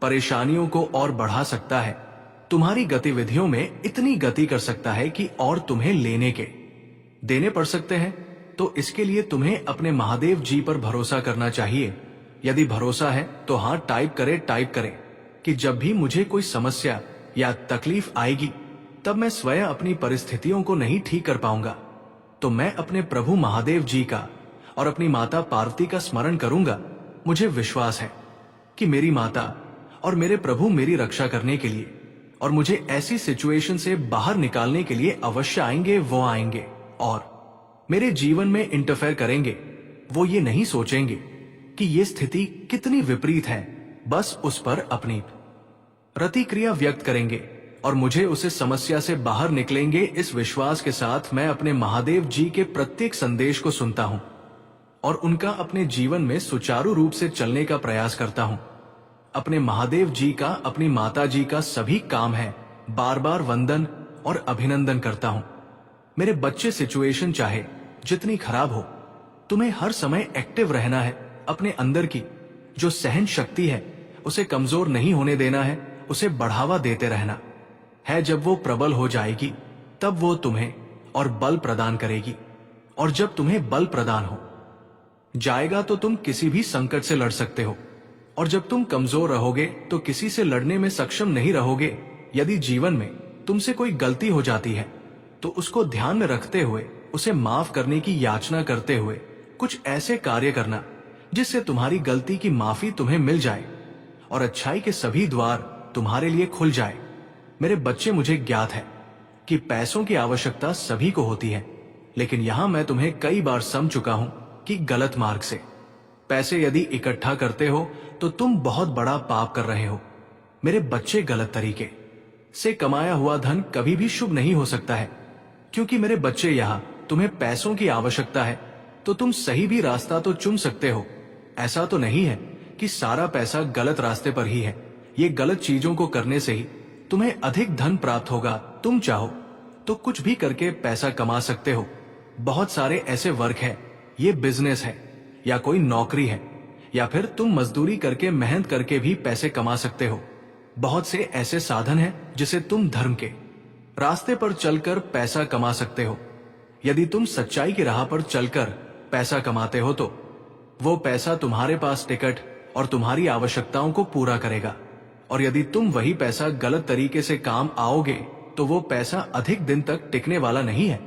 परेशानियों को और बढ़ा सकता है। तुम्हारी गतिविधियों में इतनी गति कर सकता है कि और तुम्हें लेने के देने पड़ सकते हैं। तो इसके लिए तुम्हें अपने महादेव जी पर भरोसा करना चाहिए। यदि भरोसा है तो हाँ टाइप करें कि जब भी मुझे कोई समस्या या तकलीफ आएगी तब मैं स्वयं अपनी परिस्थितियों को नहीं ठीक कर पाऊंगा, तो मैं अपने प्रभु महादेव जी का और अपनी माता पार्वती का स्मरण करूंगा। मुझे विश्वास है कि मेरी माता और मेरे प्रभु मेरी रक्षा करने के लिए और मुझे ऐसी सिचुएशन से बाहर निकालने के लिए अवश्य आएंगे। वो आएंगे और मेरे जीवन में इंटरफेयर करेंगे। वो ये नहीं सोचेंगे कि ये स्थिति कितनी विपरीत है, बस उस पर अपनी प्रतिक्रिया व्यक्त करेंगे और मुझे उसे समस्या से बाहर निकलेंगे। इस विश्वास के साथ मैं अपने महादेव जी के प्रत्येक संदेश को सुनता हूं और उनका अपने जीवन में सुचारू रूप से चलने का प्रयास करता हूं। अपने महादेव जी का, अपनी माता जी का सभी काम है बार बार वंदन और अभिनंदन करता हूं। मेरे बच्चे, सिचुएशन चाहे जितनी खराब हो, तुम्हें हर समय एक्टिव रहना है। अपने अंदर की जो सहन शक्ति है उसे कमजोर नहीं होने देना है, उसे बढ़ावा देते रहना है। जब वो प्रबल हो जाएगी तब वो तुम्हें और बल प्रदान करेगी, और जब तुम्हें बल प्रदान हो जाएगा तो तुम किसी भी संकट से लड़ सकते हो। और जब तुम कमजोर रहोगे तो किसी से लड़ने में सक्षम नहीं रहोगे। यदि जीवन में तुमसे कोई गलती हो जाती है तो उसको ध्यान में रखते हुए, उसे माफ करने की याचना करते हुए कुछ ऐसे कार्य करना जिससे तुम्हारी गलती की माफी तुम्हें मिल जाए और अच्छाई के सभी द्वार तुम्हारे लिए खुल जाए। मेरे बच्चे, मुझे ज्ञात है कि पैसों की आवश्यकता सभी को होती है, लेकिन यहां मैं तुम्हें कई बार समझ चुका हूं कि गलत मार्ग से पैसे यदि इकट्ठा करते हो तो तुम बहुत बड़ा पाप कर रहे हो। मेरे बच्चे, गलत तरीके से कमाया हुआ धन कभी भी शुभ नहीं हो सकता है, क्योंकि मेरे बच्चे, यहां तुम्हें पैसों की आवश्यकता है तो तुम सही भी रास्ता तो चुन सकते हो। ऐसा तो नहीं है कि सारा पैसा गलत रास्ते पर ही है। ये गलत चीजों को करने से ही तुम्हें अधिक धन प्राप्त होगा। तुम चाहो तो कुछ भी करके पैसा कमा सकते हो। बहुत सारे ऐसे वर्क है, ये बिजनेस है या कोई नौकरी है, या फिर तुम मजदूरी करके, मेहनत करके भी पैसे कमा सकते हो। बहुत से ऐसे साधन हैं जिसे तुम धर्म के रास्ते पर चलकर पैसा कमा सकते हो। यदि तुम सच्चाई की राह पर चलकर पैसा कमाते हो तो वो पैसा तुम्हारे पास टिकट और तुम्हारी आवश्यकताओं को पूरा करेगा, और यदि तुम वही पैसा गलत तरीके से काम आओगे तो वो पैसा अधिक दिन तक टिकने वाला नहीं है।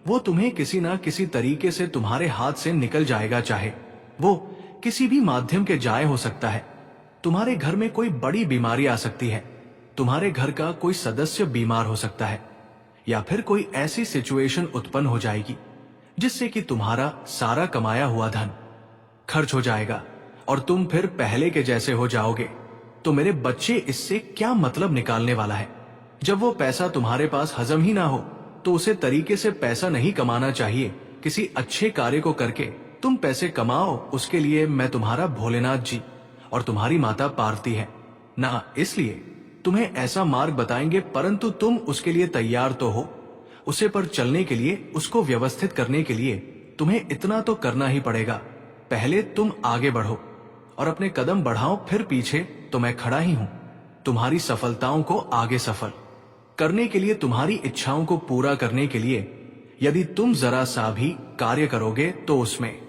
वो तुम्हें किसी ना किसी तरीके से तुम्हारे हाथ से निकल जाएगा, चाहे वो किसी भी माध्यम के जाए हो सकता है। तुम्हारे घर में कोई बड़ी बीमारी आ सकती है, तुम्हारे घर का कोई सदस्य बीमार हो सकता है, या फिर कोई ऐसी सिचुएशन उत्पन्न हो जाएगी जिससे कि तुम्हारा सारा कमाया हुआ धन खर्च हो जाएगा और तुम फिर पहले के जैसे हो जाओगे। तो मेरे बच्चे, इससे क्या मतलब निकालने वाला है? जब वो पैसा तुम्हारे पास हजम ही ना हो तो उसे तरीके से पैसा नहीं कमाना चाहिए। किसी अच्छे कार्य को करके तुम पैसे कमाओ, उसके लिए मैं तुम्हारा भोलेनाथ जी और तुम्हारी माता पार्वती है ना, इसलिए तुम्हें ऐसा मार्ग बताएंगे, परंतु तुम उसके लिए तैयार तो हो। उसे पर चलने के लिए, उसको व्यवस्थित करने के लिए तुम्हें इतना तो करना ही पड़ेगा। पहले तुम आगे बढ़ो और अपने कदम बढ़ाओ, फिर पीछे तो मैं खड़ा ही हूं तुम्हारी सफलताओं को आगे सफल करने के लिए, तुम्हारी इच्छाओं को पूरा करने के लिए। यदि तुम जरा सा भी कार्य करोगे तो उसमें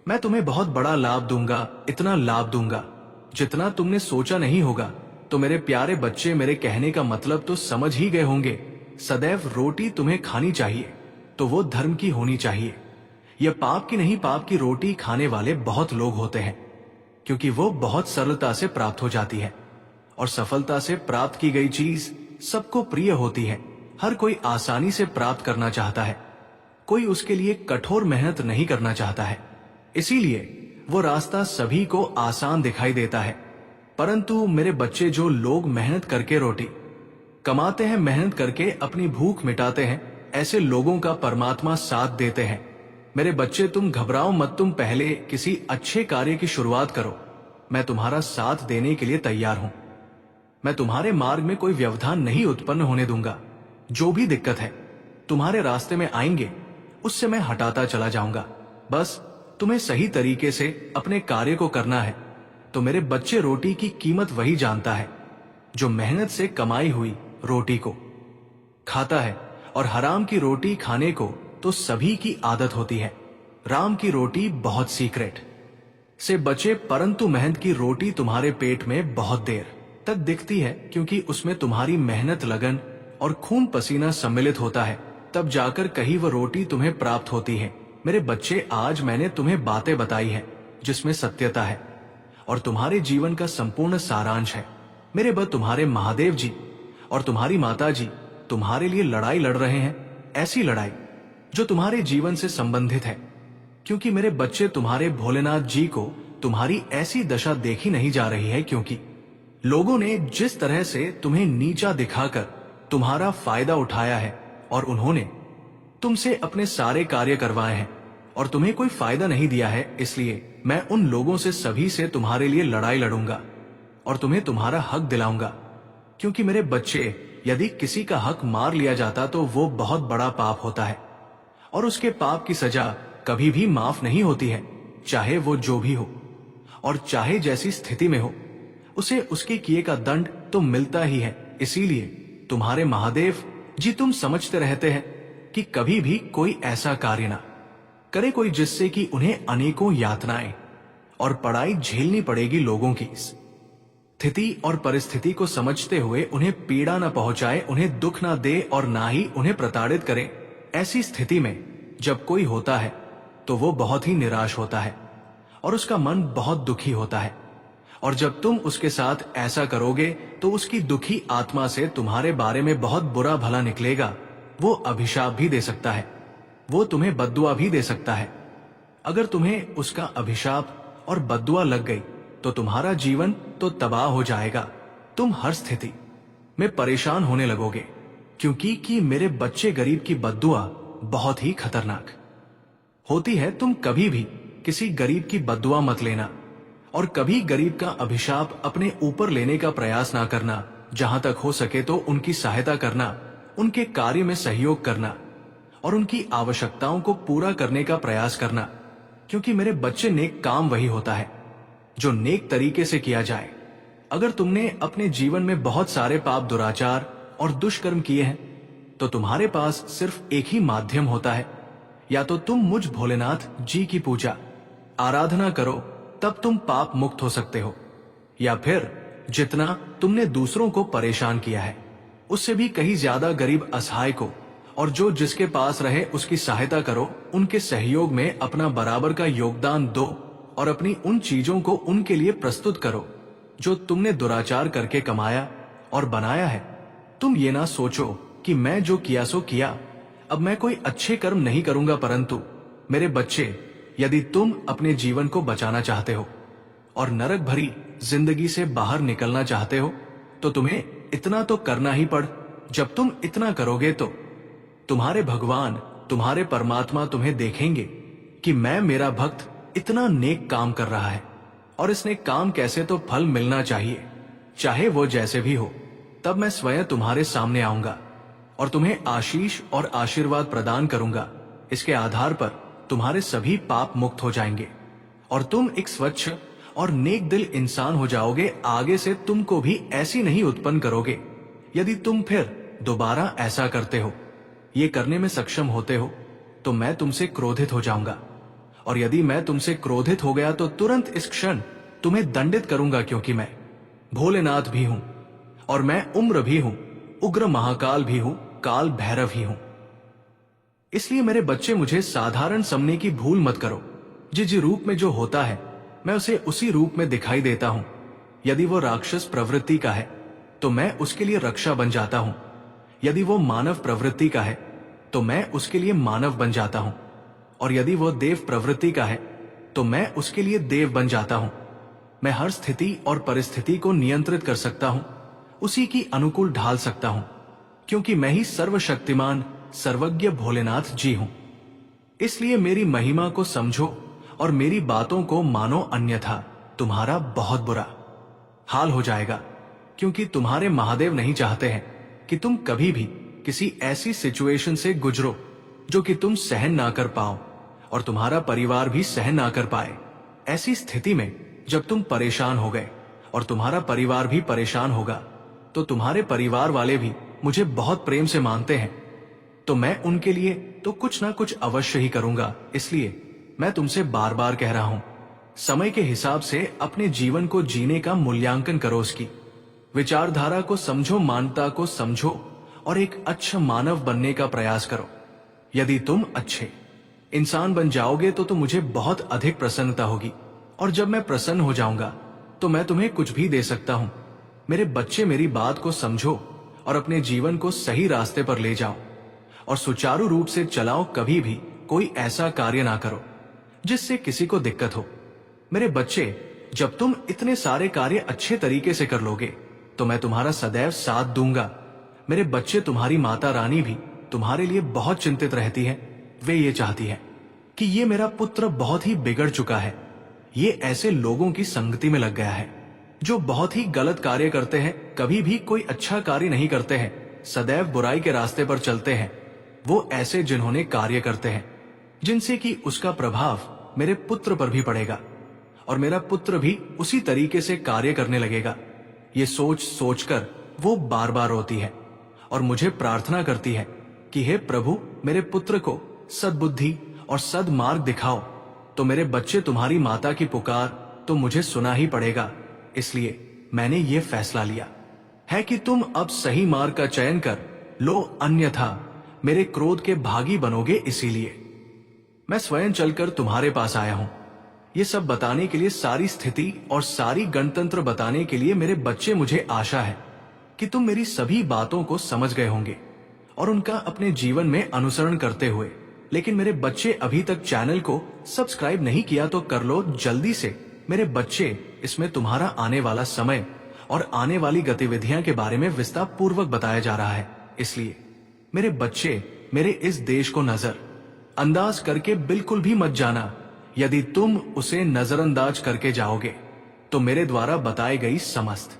मैं तुम्हें बहुत बड़ा लाभ दूंगा, इतना लाभ दूंगा जितना तुमने सोचा नहीं होगा। तो मेरे प्यारे बच्चे, मेरे कहने का मतलब तो समझ ही गए होंगे। सदैव रोटी तुम्हें खानी चाहिए, तो वो धर्म की होनी चाहिए। यह पाप की नहीं, पाप की रोटी खाने वाले बहुत लोग होते हैं, क्योंकि वो बहुत सरलता से प्राप्त हो जाती है और सफलता से प्राप्त की गई चीज सबको प्रिय होती है। हर कोई आसानी से प्राप्त करना चाहता है, कोई उसके लिए कठोर मेहनत नहीं करना चाहता है। इसीलिए वो रास्ता सभी को आसान दिखाई देता है। परंतु मेरे बच्चे, जो लोग मेहनत करके रोटी कमाते हैं, मेहनत करके अपनी भूख मिटाते हैं, ऐसे लोगों का परमात्मा साथ देते हैं। मेरे बच्चे, तुम घबराओ मत, तुम पहले किसी अच्छे कार्य की शुरुआत करो। मैं तुम्हारा साथ देने के लिए तैयार हूं। मैं तुम्हारे मार्ग में कोई व्यवधान नहीं उत्पन्न होने दूंगा। जो भी दिक्कत है तुम्हारे रास्ते में आएंगे, उससे मैं हटाता चला जाऊंगा। बस तुम्हें सही तरीके से अपने कार्य को करना है। तो मेरे बच्चे, रोटी की कीमत वही जानता है जो मेहनत से कमाई हुई रोटी को खाता है, और हराम की रोटी खाने को तो सभी की आदत होती है। राम की रोटी बहुत सीक्रेट से बचे, परंतु मेहनत की रोटी तुम्हारे पेट में बहुत देर तक दिखती है, क्योंकि उसमें तुम्हारी मेहनत, लगन और खून पसीना सम्मिलित होता है। तब जाकर कहीं वह रोटी तुम्हें प्राप्त होती है। मेरे बच्चे, आज मैंने तुम्हें बातें बताई है जिसमें सत्यता है और तुम्हारे जीवन का संपूर्ण सारांश है। मेरे बच्चे, तुम्हारे महादेव जी और तुम्हारी माता जी तुम्हारे लिए लड़ाई लड़ रहे हैं, ऐसी लड़ाई जो तुम्हारे जीवन से संबंधित है। क्योंकि मेरे बच्चे, तुम्हारे भोलेनाथ जी को तुम्हारी ऐसी दशा देखी नहीं जा रही है, क्योंकि लोगों ने जिस तरह से तुम्हें नीचा दिखाकर तुम्हारा फायदा उठाया है और उन्होंने तुमसे अपने सारे कार्य करवाए हैं और तुम्हें कोई फायदा नहीं दिया है। इसलिए मैं उन लोगों से, सभी से तुम्हारे लिए लड़ाई लड़ूंगा और तुम्हें तुम्हारा हक दिलाऊंगा। क्योंकि मेरे बच्चे, यदि किसी का हक मार लिया जाता तो वो बहुत बड़ा पाप होता है और उसके पाप की सजा कभी भी माफ नहीं होती है, चाहे वो जो भी हो और चाहे जैसी स्थिति में हो, उसे उसके किए का दंड तो मिलता ही है। इसीलिए तुम्हारे महादेव जी, तुम समझते रहते हैं कि कभी भी कोई ऐसा कार्य ना करे कोई जिससे कि उन्हें अनेकों यातनाएं और पढ़ाई झेलनी पड़ेगी। लोगों की स्थिति और परिस्थिति को समझते हुए उन्हें पीड़ा न पहुंचाए, उन्हें दुख ना दे और ना ही उन्हें प्रताड़ित करे। ऐसी स्थिति में जब कोई होता है तो वो बहुत ही निराश होता है और उसका मन बहुत दुखी होता है। और जब तुम उसके साथ ऐसा करोगे तो उसकी दुखी आत्मा से तुम्हारे बारे में बहुत बुरा भला निकलेगा। वो अभिशाप भी दे सकता है, वो तुम्हें बद्दुआ भी दे सकता है। अगर तुम्हें उसका अभिशाप और बद्दुआ लग गई तो तुम्हारा जीवन तो तबाह हो जाएगा। तुम हर स्थिति में परेशान होने लगोगे, क्योंकि मेरे बच्चे, गरीब की बद्दुआ बहुत ही खतरनाक होती है। तुम कभी भी किसी गरीब की बद्दुआ मत लेना और कभी गरीब का अभिशाप अपने ऊपर लेने का प्रयास ना करना। जहां तक हो सके तो उनकी सहायता करना, उनके कार्य में सहयोग करना और उनकी आवश्यकताओं को पूरा करने का प्रयास करना। क्योंकि मेरे बच्चे, नेक काम वही होता है जो नेक तरीके से किया जाए। अगर तुमने अपने जीवन में बहुत सारे पाप, दुराचार और दुष्कर्म किए हैं तो तुम्हारे पास सिर्फ एक ही माध्यम होता है, या तो तुम मुझ भोलेनाथ जी की पूजा आराधना करो, तब तुम पाप मुक्त हो सकते हो, या फिर जितना तुमने दूसरों को परेशान किया है उससे भी कहीं ज्यादा गरीब, असहाय को और जो जिसके पास रहे उसकी सहायता करो। उनके सहयोग में अपना बराबर का योगदान दो और अपनी उन चीजों को उनके लिए प्रस्तुत करो जो तुमने दुराचार करके कमाया और बनाया है। तुम ये ना सोचो कि मैं जो किया सो किया, अब मैं कोई अच्छे कर्म नहीं करूंगा, परंतु मेरे बच्चे, यदि तुम अपने जीवन को बचाना चाहते हो और नरक भरी जिंदगी से बाहर निकलना चाहते हो, तो तुम्हें इतना तो करना ही पड़। जब तुम इतना करोगे तो तुम्हारे भगवान, तुम्हारे परमात्मा तुम्हें देखेंगे कि मैं, मेरा भक्त, इतना नेक काम कर रहा है, और इस नेक काम कैसे तो फल मिलना चाहिए, चाहे वो जैसे भी हो। तब मैं स्वयं तुम्हारे सामने आऊंगा और तुम्हें आशीष और आशीर्वाद प्रदान करूंगा। इसके आधार पर तुम्हारे सभी पाप मुक्त हो जाएंगे और तुम एक स्वच्छ और नेक दिल इंसान हो जाओगे। आगे से तुमको भी ऐसी नहीं उत्पन्न करोगे। यदि तुम फिर दोबारा ऐसा करते हो, ये करने में सक्षम होते हो, तो मैं तुमसे क्रोधित हो जाऊंगा, और यदि मैं तुमसे क्रोधित हो गया तो तुरंत इस क्षण तुम्हें दंडित करूंगा, क्योंकि मैं भोलेनाथ भी हूं और मैं उम्र भी हूं, उग्र महाकाल भी हूं, काल भैरव ही हूं। इसलिए मेरे बच्चे, मुझे साधारण समझने की भूल मत करो। जिस रूप में जो होता है, मैं उसे उसी रूप में दिखाई देता हूं। यदि वो राक्षस प्रवृत्ति का है तो मैं उसके लिए रक्षा बन जाता हूं। यदि वो मानव प्रवृत्ति का है तो मैं उसके लिए मानव बन जाता हूं, और यदि वो देव प्रवृत्ति का है तो मैं उसके लिए देव बन जाता हूं। मैं हर स्थिति और परिस्थिति को नियंत्रित कर सकता हूं, उसी की अनुकूल ढाल सकता हूं, क्योंकि मैं ही सर्वशक्तिमान सर्वज्ञ भोलेनाथ जी हूं। इसलिए मेरी महिमा को समझो और मेरी बातों को मानो, अन्यथा तुम्हारा बहुत बुरा हाल हो जाएगा। क्योंकि तुम्हारे महादेव नहीं चाहते हैं कि तुम कभी भी किसी ऐसी सिचुएशन से गुजरो जो कि तुम सहन ना कर पाओ और तुम्हारा परिवार भी सहन ना कर पाए। ऐसी स्थिति में जब तुम परेशान हो गए और तुम्हारा परिवार भी परेशान होगा, तो तुम्हारे परिवार वाले भी मुझे बहुत प्रेम से मानते हैं, तो मैं उनके लिए तो कुछ ना कुछ अवश्य ही करूंगा। इसलिए मैं तुमसे बार बार कह रहा हूं, समय के हिसाब से अपने जीवन को जीने का मूल्यांकन करो, उसकी विचारधारा को समझो, मानवता को समझो और एक अच्छा मानव बनने का प्रयास करो। यदि तुम अच्छे इंसान बन जाओगे तो मुझे बहुत अधिक प्रसन्नता होगी, और जब मैं प्रसन्न हो जाऊंगा तो मैं तुम्हें कुछ भी दे सकता हूं। मेरे बच्चे, मेरी बात को समझो और अपने जीवन को सही रास्ते पर ले जाओ और सुचारू रूप से चलाओ। कभी भी कोई ऐसा कार्य ना करो जिससे किसी को दिक्कत हो। मेरे बच्चे, जब तुम इतने सारे कार्य अच्छे तरीके से कर लोगे तो मैं तुम्हारा सदैव साथ दूंगा। मेरे बच्चे, तुम्हारी माता रानी भी तुम्हारे लिए बहुत चिंतित रहती है। वे ये चाहती है कि ये मेरा पुत्र बहुत ही बिगड़ चुका है, ये ऐसे लोगों की संगति में लग गया है जो बहुत ही गलत कार्य करते हैं, कभी भी कोई अच्छा कार्य नहीं करते हैं, सदैव बुराई के रास्ते पर चलते हैं। वो ऐसे जिन्होंने कार्य करते हैं जिनसे कि उसका प्रभाव मेरे पुत्र पर भी पड़ेगा और मेरा पुत्र भी उसी तरीके से कार्य करने लगेगा। ये सोच सोचकर वो बार बार रोती है और मुझे प्रार्थना करती है कि हे प्रभु, मेरे पुत्र को सद्बुद्धि और सद्मार्ग दिखाओ। तो मेरे बच्चे, तुम्हारी माता की पुकार तो मुझे सुना ही पड़ेगा। इसलिए मैंने ये फैसला लिया है कि तुम अब सही मार्ग का चयन कर लो, अन्यथा मेरे क्रोध के भागी बनोगे। इसीलिए मैं स्वयं चलकर तुम्हारे पास आया हूं, ये सब बताने के लिए, सारी स्थिति और सारी गणतंत्र बताने के लिए। मेरे बच्चे, मुझे आशा है कि तुम मेरी सभी बातों को समझ गए होंगे और उनका अपने जीवन में अनुसरण करते हुए। लेकिन मेरे बच्चे, अभी तक चैनल को सब्सक्राइब नहीं किया तो कर लो जल्दी से। मेरे बच्चे, इसमें तुम्हारा आने वाला समय और आने वाली गतिविधियां के बारे में विस्तार पूर्वक बताया जा रहा है। इसलिए मेरे बच्चे, मेरे इस देश को नजर अंदाज करके बिल्कुल भी मत जाना। यदि तुम उसे नजरअंदाज करके जाओगे तो मेरे द्वारा बताई गई समस्त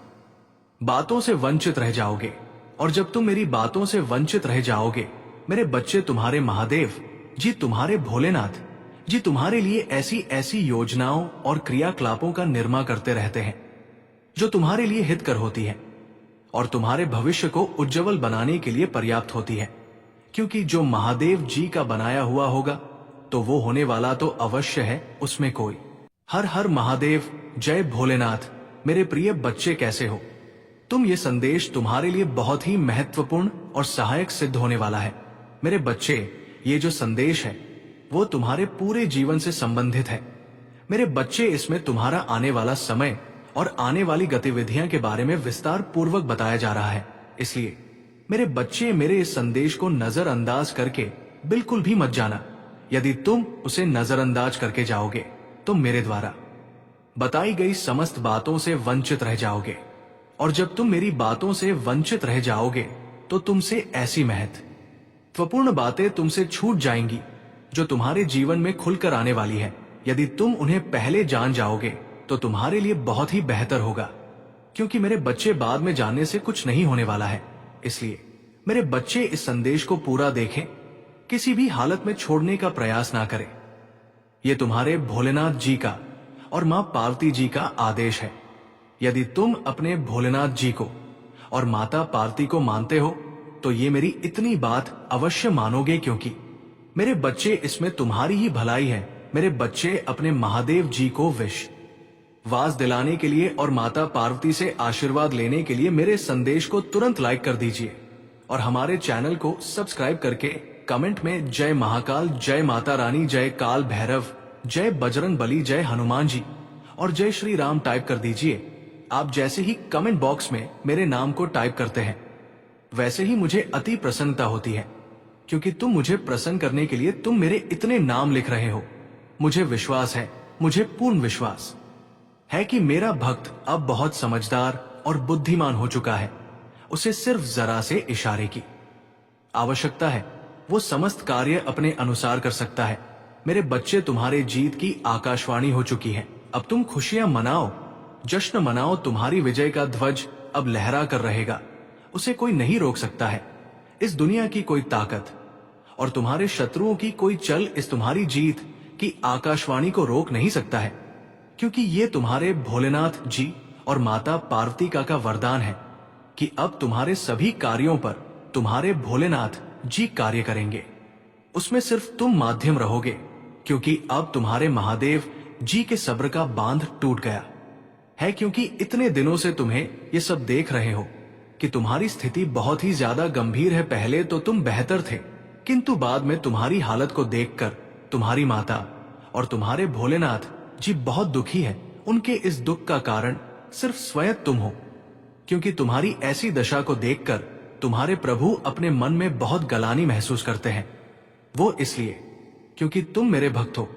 बातों से वंचित रह जाओगे, और जब तुम मेरी बातों से वंचित रह जाओगे, मेरे बच्चे, तुम्हारे महादेव जी, तुम्हारे भोलेनाथ जी तुम्हारे लिए ऐसी ऐसी योजनाओं और क्रियाकलापों का निर्माण करते रहते हैं जो तुम्हारे लिए हितकर होती है और तुम्हारे भविष्य को उज्जवल बनाने के लिए पर्याप्त होती है। क्योंकि जो महादेव जी का बनाया हुआ होगा तो वो होने वाला तो अवश्य है, उसमें कोई। हर हर महादेव, जय भोलेनाथ। मेरे प्रिय बच्चे, कैसे हो तुम? ये संदेश तुम्हारे लिए बहुत ही महत्वपूर्ण और सहायक सिद्ध होने वाला है। मेरे बच्चे, ये जो संदेश है वो तुम्हारे पूरे जीवन से संबंधित है। मेरे बच्चे, इसमें तुम्हारा आने वाला समय और आने वाली गतिविधियां के बारे में विस्तार पूर्वक बताया जा रहा है। इसलिए मेरे बच्चे, मेरे इस संदेश को नजरअंदाज करके बिल्कुल भी मत जाना। यदि तुम उसे नजरअंदाज करके जाओगे तो मेरे द्वारा बताई गई समस्त बातों से वंचित रह जाओगे, और जब तुम मेरी बातों से वंचित रह जाओगे तो तुमसे ऐसी महत्वपूर्ण बातें तुमसे छूट जाएंगी जो तुम्हारे जीवन में खुलकर आने वाली है। यदि तुम उन्हें पहले जान जाओगे तो तुम्हारे लिए बहुत ही बेहतर होगा, क्योंकि मेरे बच्चे बाद में जानने से कुछ नहीं होने वाला है। इसलिए मेरे बच्चे इस संदेश को पूरा देखें, किसी भी हालत में छोड़ने का प्रयास ना करें। यह तुम्हारे भोलेनाथ जी का और मां पार्वती जी का आदेश है। यदि तुम अपने भोलेनाथ जी को और माता पार्वती को मानते हो तो ये मेरी इतनी बात अवश्य मानोगे, क्योंकि मेरे बच्चे, इसमें तुम्हारी ही भलाई है। मेरे बच्चे, अपने महादेव जी को विश्वास दिलाने के लिए और माता पार्वती से आशीर्वाद लेने के लिए मेरे संदेश को तुरंत लाइक कर दीजिए और हमारे चैनल को सब्सक्राइब करके कमेंट में जय महाकाल, जय माता रानी, जय काल भैरव, जय बजरंग बली, जय हनुमान जी और जय श्री राम टाइप कर दीजिए। आप जैसे ही कमेंट बॉक्स में मेरे नाम को टाइप करते हैं, वैसे ही मुझे अति प्रसन्नता होती है, क्योंकि तुम मुझे प्रसन्न करने के लिए तुम मेरे इतने नाम लिख रहे हो। मुझे विश्वास है, मुझे पूर्ण विश्वास है कि मेरा भक्त अब बहुत समझदार और बुद्धिमान हो चुका है। उसे सिर्फ जरा से इशारे की आवश्यकता है, वो समस्त कार्य अपने अनुसार कर सकता है। मेरे बच्चे, तुम्हारे जीत की आकाशवाणी हो चुकी है। अब तुम खुशियां मनाओ, जश्न मनाओ। तुम्हारी विजय का ध्वज अब लहरा कर रहेगा, उसे कोई नहीं रोक सकता है। इस दुनिया की कोई ताकत और तुम्हारे शत्रुओं की कोई चल इस तुम्हारी जीत की आकाशवाणी को रोक नहीं सकता है, क्योंकि ये तुम्हारे भोलेनाथ जी और माता पार्वती का वरदान है कि अब तुम्हारे सभी कार्यों पर तुम्हारे भोलेनाथ जी कार्य करेंगे। उसमें सिर्फ तुम माध्यम रहोगे, क्योंकि अब तुम्हारे महादेव जी के सब्र का बांध टूट गया है। क्योंकि इतने दिनों से तुम्हें ये सब देख रहे हो कि तुम्हारी स्थिति बहुत ही ज्यादा गंभीर है। पहले तो तुम बेहतर थे, किंतु बाद में तुम्हारी हालत को देखकर तुम्हारी माता और तुम्हारे भोलेनाथ जी बहुत दुखी है। उनके इस दुख का कारण सिर्फ स्वयं तुम हो, क्योंकि तुम्हारी ऐसी दशा को देखकर तुम्हारे प्रभु अपने मन में बहुत गलानी महसूस करते हैं। वो इसलिए क्योंकि तुम मेरे भक्त हो।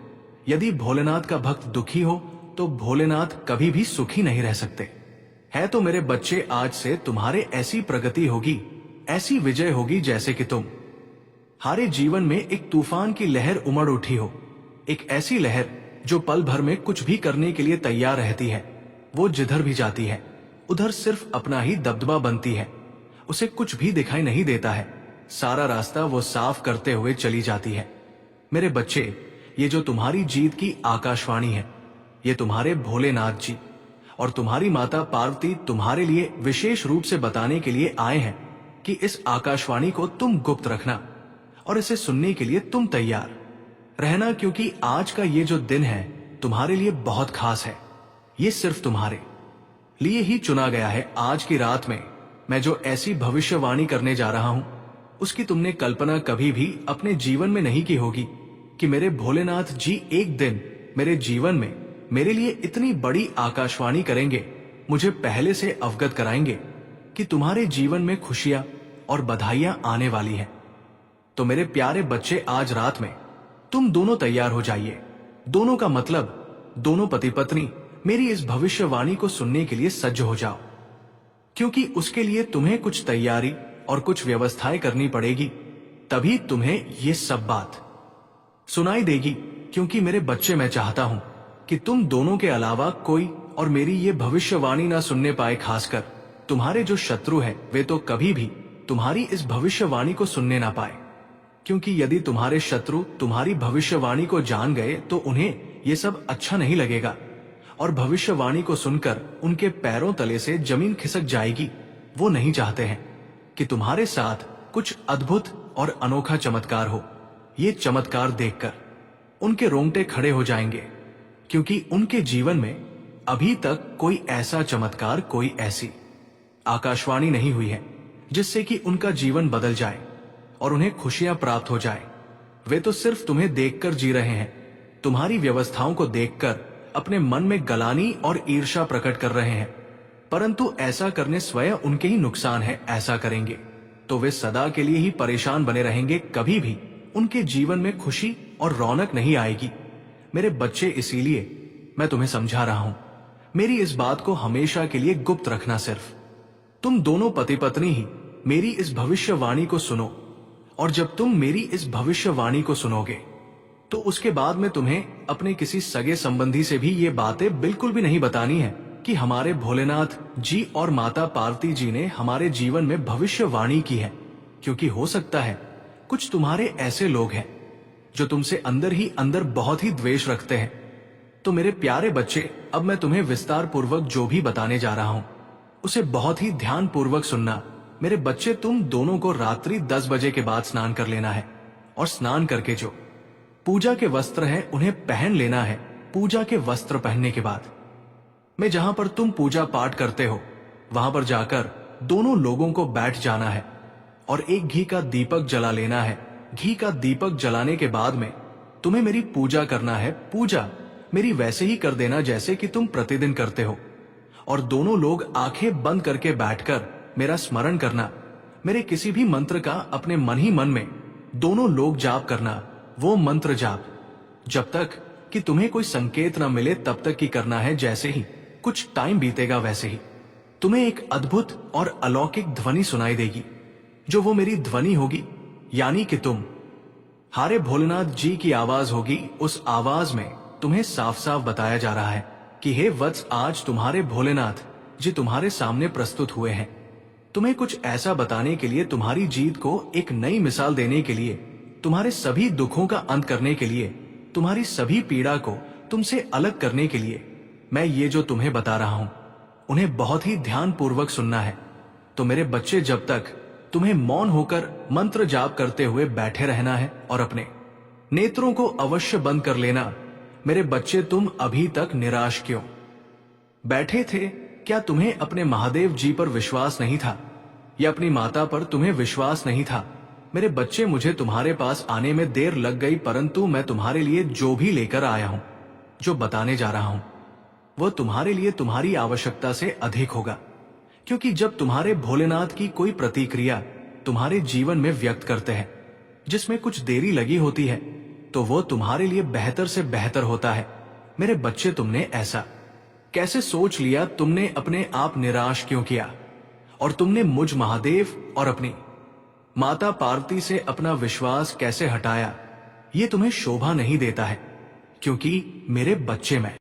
यदि भोलेनाथ का भक्त दुखी हो तो भोलेनाथ कभी भी सुखी नहीं रह सकते। है तो मेरे बच्चे, आज से तुम्हारे ऐसी प्रगति होगी, ऐसी विजय होगी, जैसे कि तुम हारे जीवन में एक तूफान की लहर उमड़ उठी हो। एक ऐसी लहर जो पल भर में कुछ भी करने के लिए तैयार रहती है। वो जिधर भी जाती है उधर सिर्फ अपना ही दबदबा बनती है, उसे कुछ भी दिखाई नहीं देता है। सारा रास्ता वो साफ करते हुए चली जाती है। मेरे बच्चे, ये जो तुम्हारी जीत की आकाशवाणी है, ये तुम्हारे भोलेनाथ जी और तुम्हारी माता पार्वती तुम्हारे लिए विशेष रूप से बताने के लिए आए हैं कि इस आकाशवाणी को तुम गुप्त रखना और इसे सुनने के लिए तुम तैयार रहना, क्योंकि आज का ये जो दिन है तुम्हारे लिए बहुत खास है। ये सिर्फ तुम्हारे लिए ही चुना गया है। आज की रात में मैं जो ऐसी भविष्यवाणी करने जा रहा हूं, उसकी तुमने कल्पना कभी भी अपने जीवन में नहीं की होगी कि मेरे भोलेनाथ जी एक दिन मेरे जीवन में मेरे लिए इतनी बड़ी आकाशवाणी करेंगे, मुझे पहले से अवगत कराएंगे कि तुम्हारे जीवन में खुशियां और बधाइयां आने वाली हैं। तो मेरे प्यारे बच्चे, आज रात में तुम दोनों तैयार हो जाइए। दोनों का मतलब दोनों पति पत्नी मेरी इस भविष्यवाणी को सुनने के लिए सज्ज हो जाओ, क्योंकि उसके लिए तुम्हें कुछ तैयारी और कुछ व्यवस्थाएं करनी पड़ेगी, तभी तुम्हें ये सब बात सुनाई देगी। क्योंकि मेरे बच्चे, मैं चाहता हूं कि तुम दोनों के अलावा कोई और मेरी ये भविष्यवाणी ना सुनने पाए। खासकर तुम्हारे जो शत्रु है, वे तो कभी भी तुम्हारी इस भविष्यवाणी को सुनने ना पाए, क्योंकि यदि तुम्हारे शत्रु तुम्हारी भविष्यवाणी को जान गए तो उन्हें ये सब अच्छा नहीं लगेगा और भविष्यवाणी को सुनकर उनके पैरों तले से जमीन खिसक जाएगी। वो नहीं चाहते हैं कि तुम्हारे साथ कुछ अद्भुत और अनोखा चमत्कार हो। ये चमत्कार देखकर उनके रोंगटे खड़े हो जाएंगे, क्योंकि उनके जीवन में अभी तक कोई ऐसा चमत्कार, कोई ऐसी आकाशवाणी नहीं हुई है जिससे कि उनका जीवन बदल जाए और उन्हें खुशियां प्राप्त हो जाए। वे तो सिर्फ तुम्हें देखकर जी रहे हैं, तुम्हारी व्यवस्थाओं को देखकर अपने मन में गलानी और ईर्ष्या प्रकट कर रहे हैं, परंतु ऐसा करने स्वयं उनके ही नुकसान है। ऐसा करेंगे तो वे सदा के लिए ही परेशान बने रहेंगे, कभी भी उनके जीवन में खुशी और रौनक नहीं आएगी। मेरे बच्चे, इसीलिए मैं तुम्हें समझा रहा हूं, मेरी इस बात को हमेशा के लिए गुप्त रखना। सिर्फ तुम दोनों पति पत्नी ही मेरी इस भविष्यवाणी को सुनो, और जब तुम मेरी इस भविष्यवाणी को सुनोगे तो उसके बाद में तुम्हें अपने किसी सगे संबंधी से भी ये बातें बिल्कुल भी नहीं बतानी है कि हमारे भोलेनाथ जी और माता पार्वती जी ने हमारे जीवन में भविष्यवाणी की है। क्योंकि हो सकता है कुछ तुम्हारे ऐसे लोग हैं जो तुमसे अंदर ही अंदर बहुत ही द्वेष रखते हैं। तो मेरे प्यारे बच्चे, अब मैं तुम्हें विस्तार पूर्वक जो भी बताने जा रहा हूं उसे बहुत ही ध्यान पूर्वक सुनना। मेरे बच्चे, तुम दोनों को रात्रि 10 बजे के बाद स्नान कर लेना है, और स्नान करके जो पूजा के वस्त्र हैं उन्हें पहन लेना है। पूजा के वस्त्र पहनने के बाद मैं जहां पर तुम पूजा पाठ करते हो वहां पर जाकर दोनों लोगों को बैठ जाना है और एक घी का दीपक जला लेना है। घी का दीपक जलाने के बाद में तुम्हें मेरी पूजा करना है। पूजा मेरी वैसे ही कर देना जैसे कि तुम प्रतिदिन करते हो, और दोनों लोग आंखें बंद करके बैठकर मेरा स्मरण करना। मेरे किसी भी मंत्र का अपने मन ही मन में दोनों लोग जाप करना। वो मंत्र जाप जब तक कि तुम्हें कोई संकेत न मिले तब तक ही करना है। जैसे ही कुछ टाइम बीतेगा वैसे ही तुम्हें एक अद्भुत और अलौकिक ध्वनि सुनाई देगी, जो वो मेरी ध्वनि होगी, यानी कि तुम हारे भोलेनाथ जी की आवाज होगी। उस आवाज में तुम्हें साफ साफ बताया जा रहा है कि हे वत्स, आज तुम्हारे भोलेनाथ जी तुम्हारे सामने प्रस्तुत हुए हैं। तुम्हें कुछ ऐसा बताने के लिए, तुम्हारी जीत को एक नई मिसाल देने के लिए, तुम्हारे सभी दुखों का अंत करने के लिए, तुम्हारी सभी पीड़ा को तुमसे अलग करने के लिए मैं ये जो तुम्हें बता रहा हूं उन्हें बहुत ही ध्यान पूर्वक सुनना है। तो मेरे बच्चे, जब तक तुम्हें मौन होकर मंत्र जाप करते हुए बैठे रहना है और अपने नेत्रों को अवश्य बंद कर लेना। मेरे बच्चे, तुम अभी तक निराश क्यों बैठे थे? क्या तुम्हें अपने महादेव जी पर विश्वास नहीं था, या अपनी माता पर तुम्हें विश्वास नहीं था? मेरे बच्चे, मुझे तुम्हारे पास आने में देर लग गई, परंतु मैं तुम्हारे लिए जो भी लेकर आया हूं, जो बताने जा रहा हूं, वो तुम्हारे लिए तुम्हारी आवश्यकता से अधिक होगा। क्योंकि जब तुम्हारे भोलेनाथ की कोई प्रतिक्रिया तुम्हारे जीवन में व्यक्त करते हैं जिसमें कुछ देरी लगी होती है, तो वो तुम्हारे लिए बेहतर से बेहतर होता है। मेरे बच्चे, तुमने ऐसा कैसे सोच लिया? तुमने अपने आप निराश क्यों किया? और तुमने मुझ महादेव और अपनी माता पार्वती से अपना विश्वास कैसे हटाया? ये तुम्हें शोभा नहीं देता है, क्योंकि मेरे बच्चे, मैं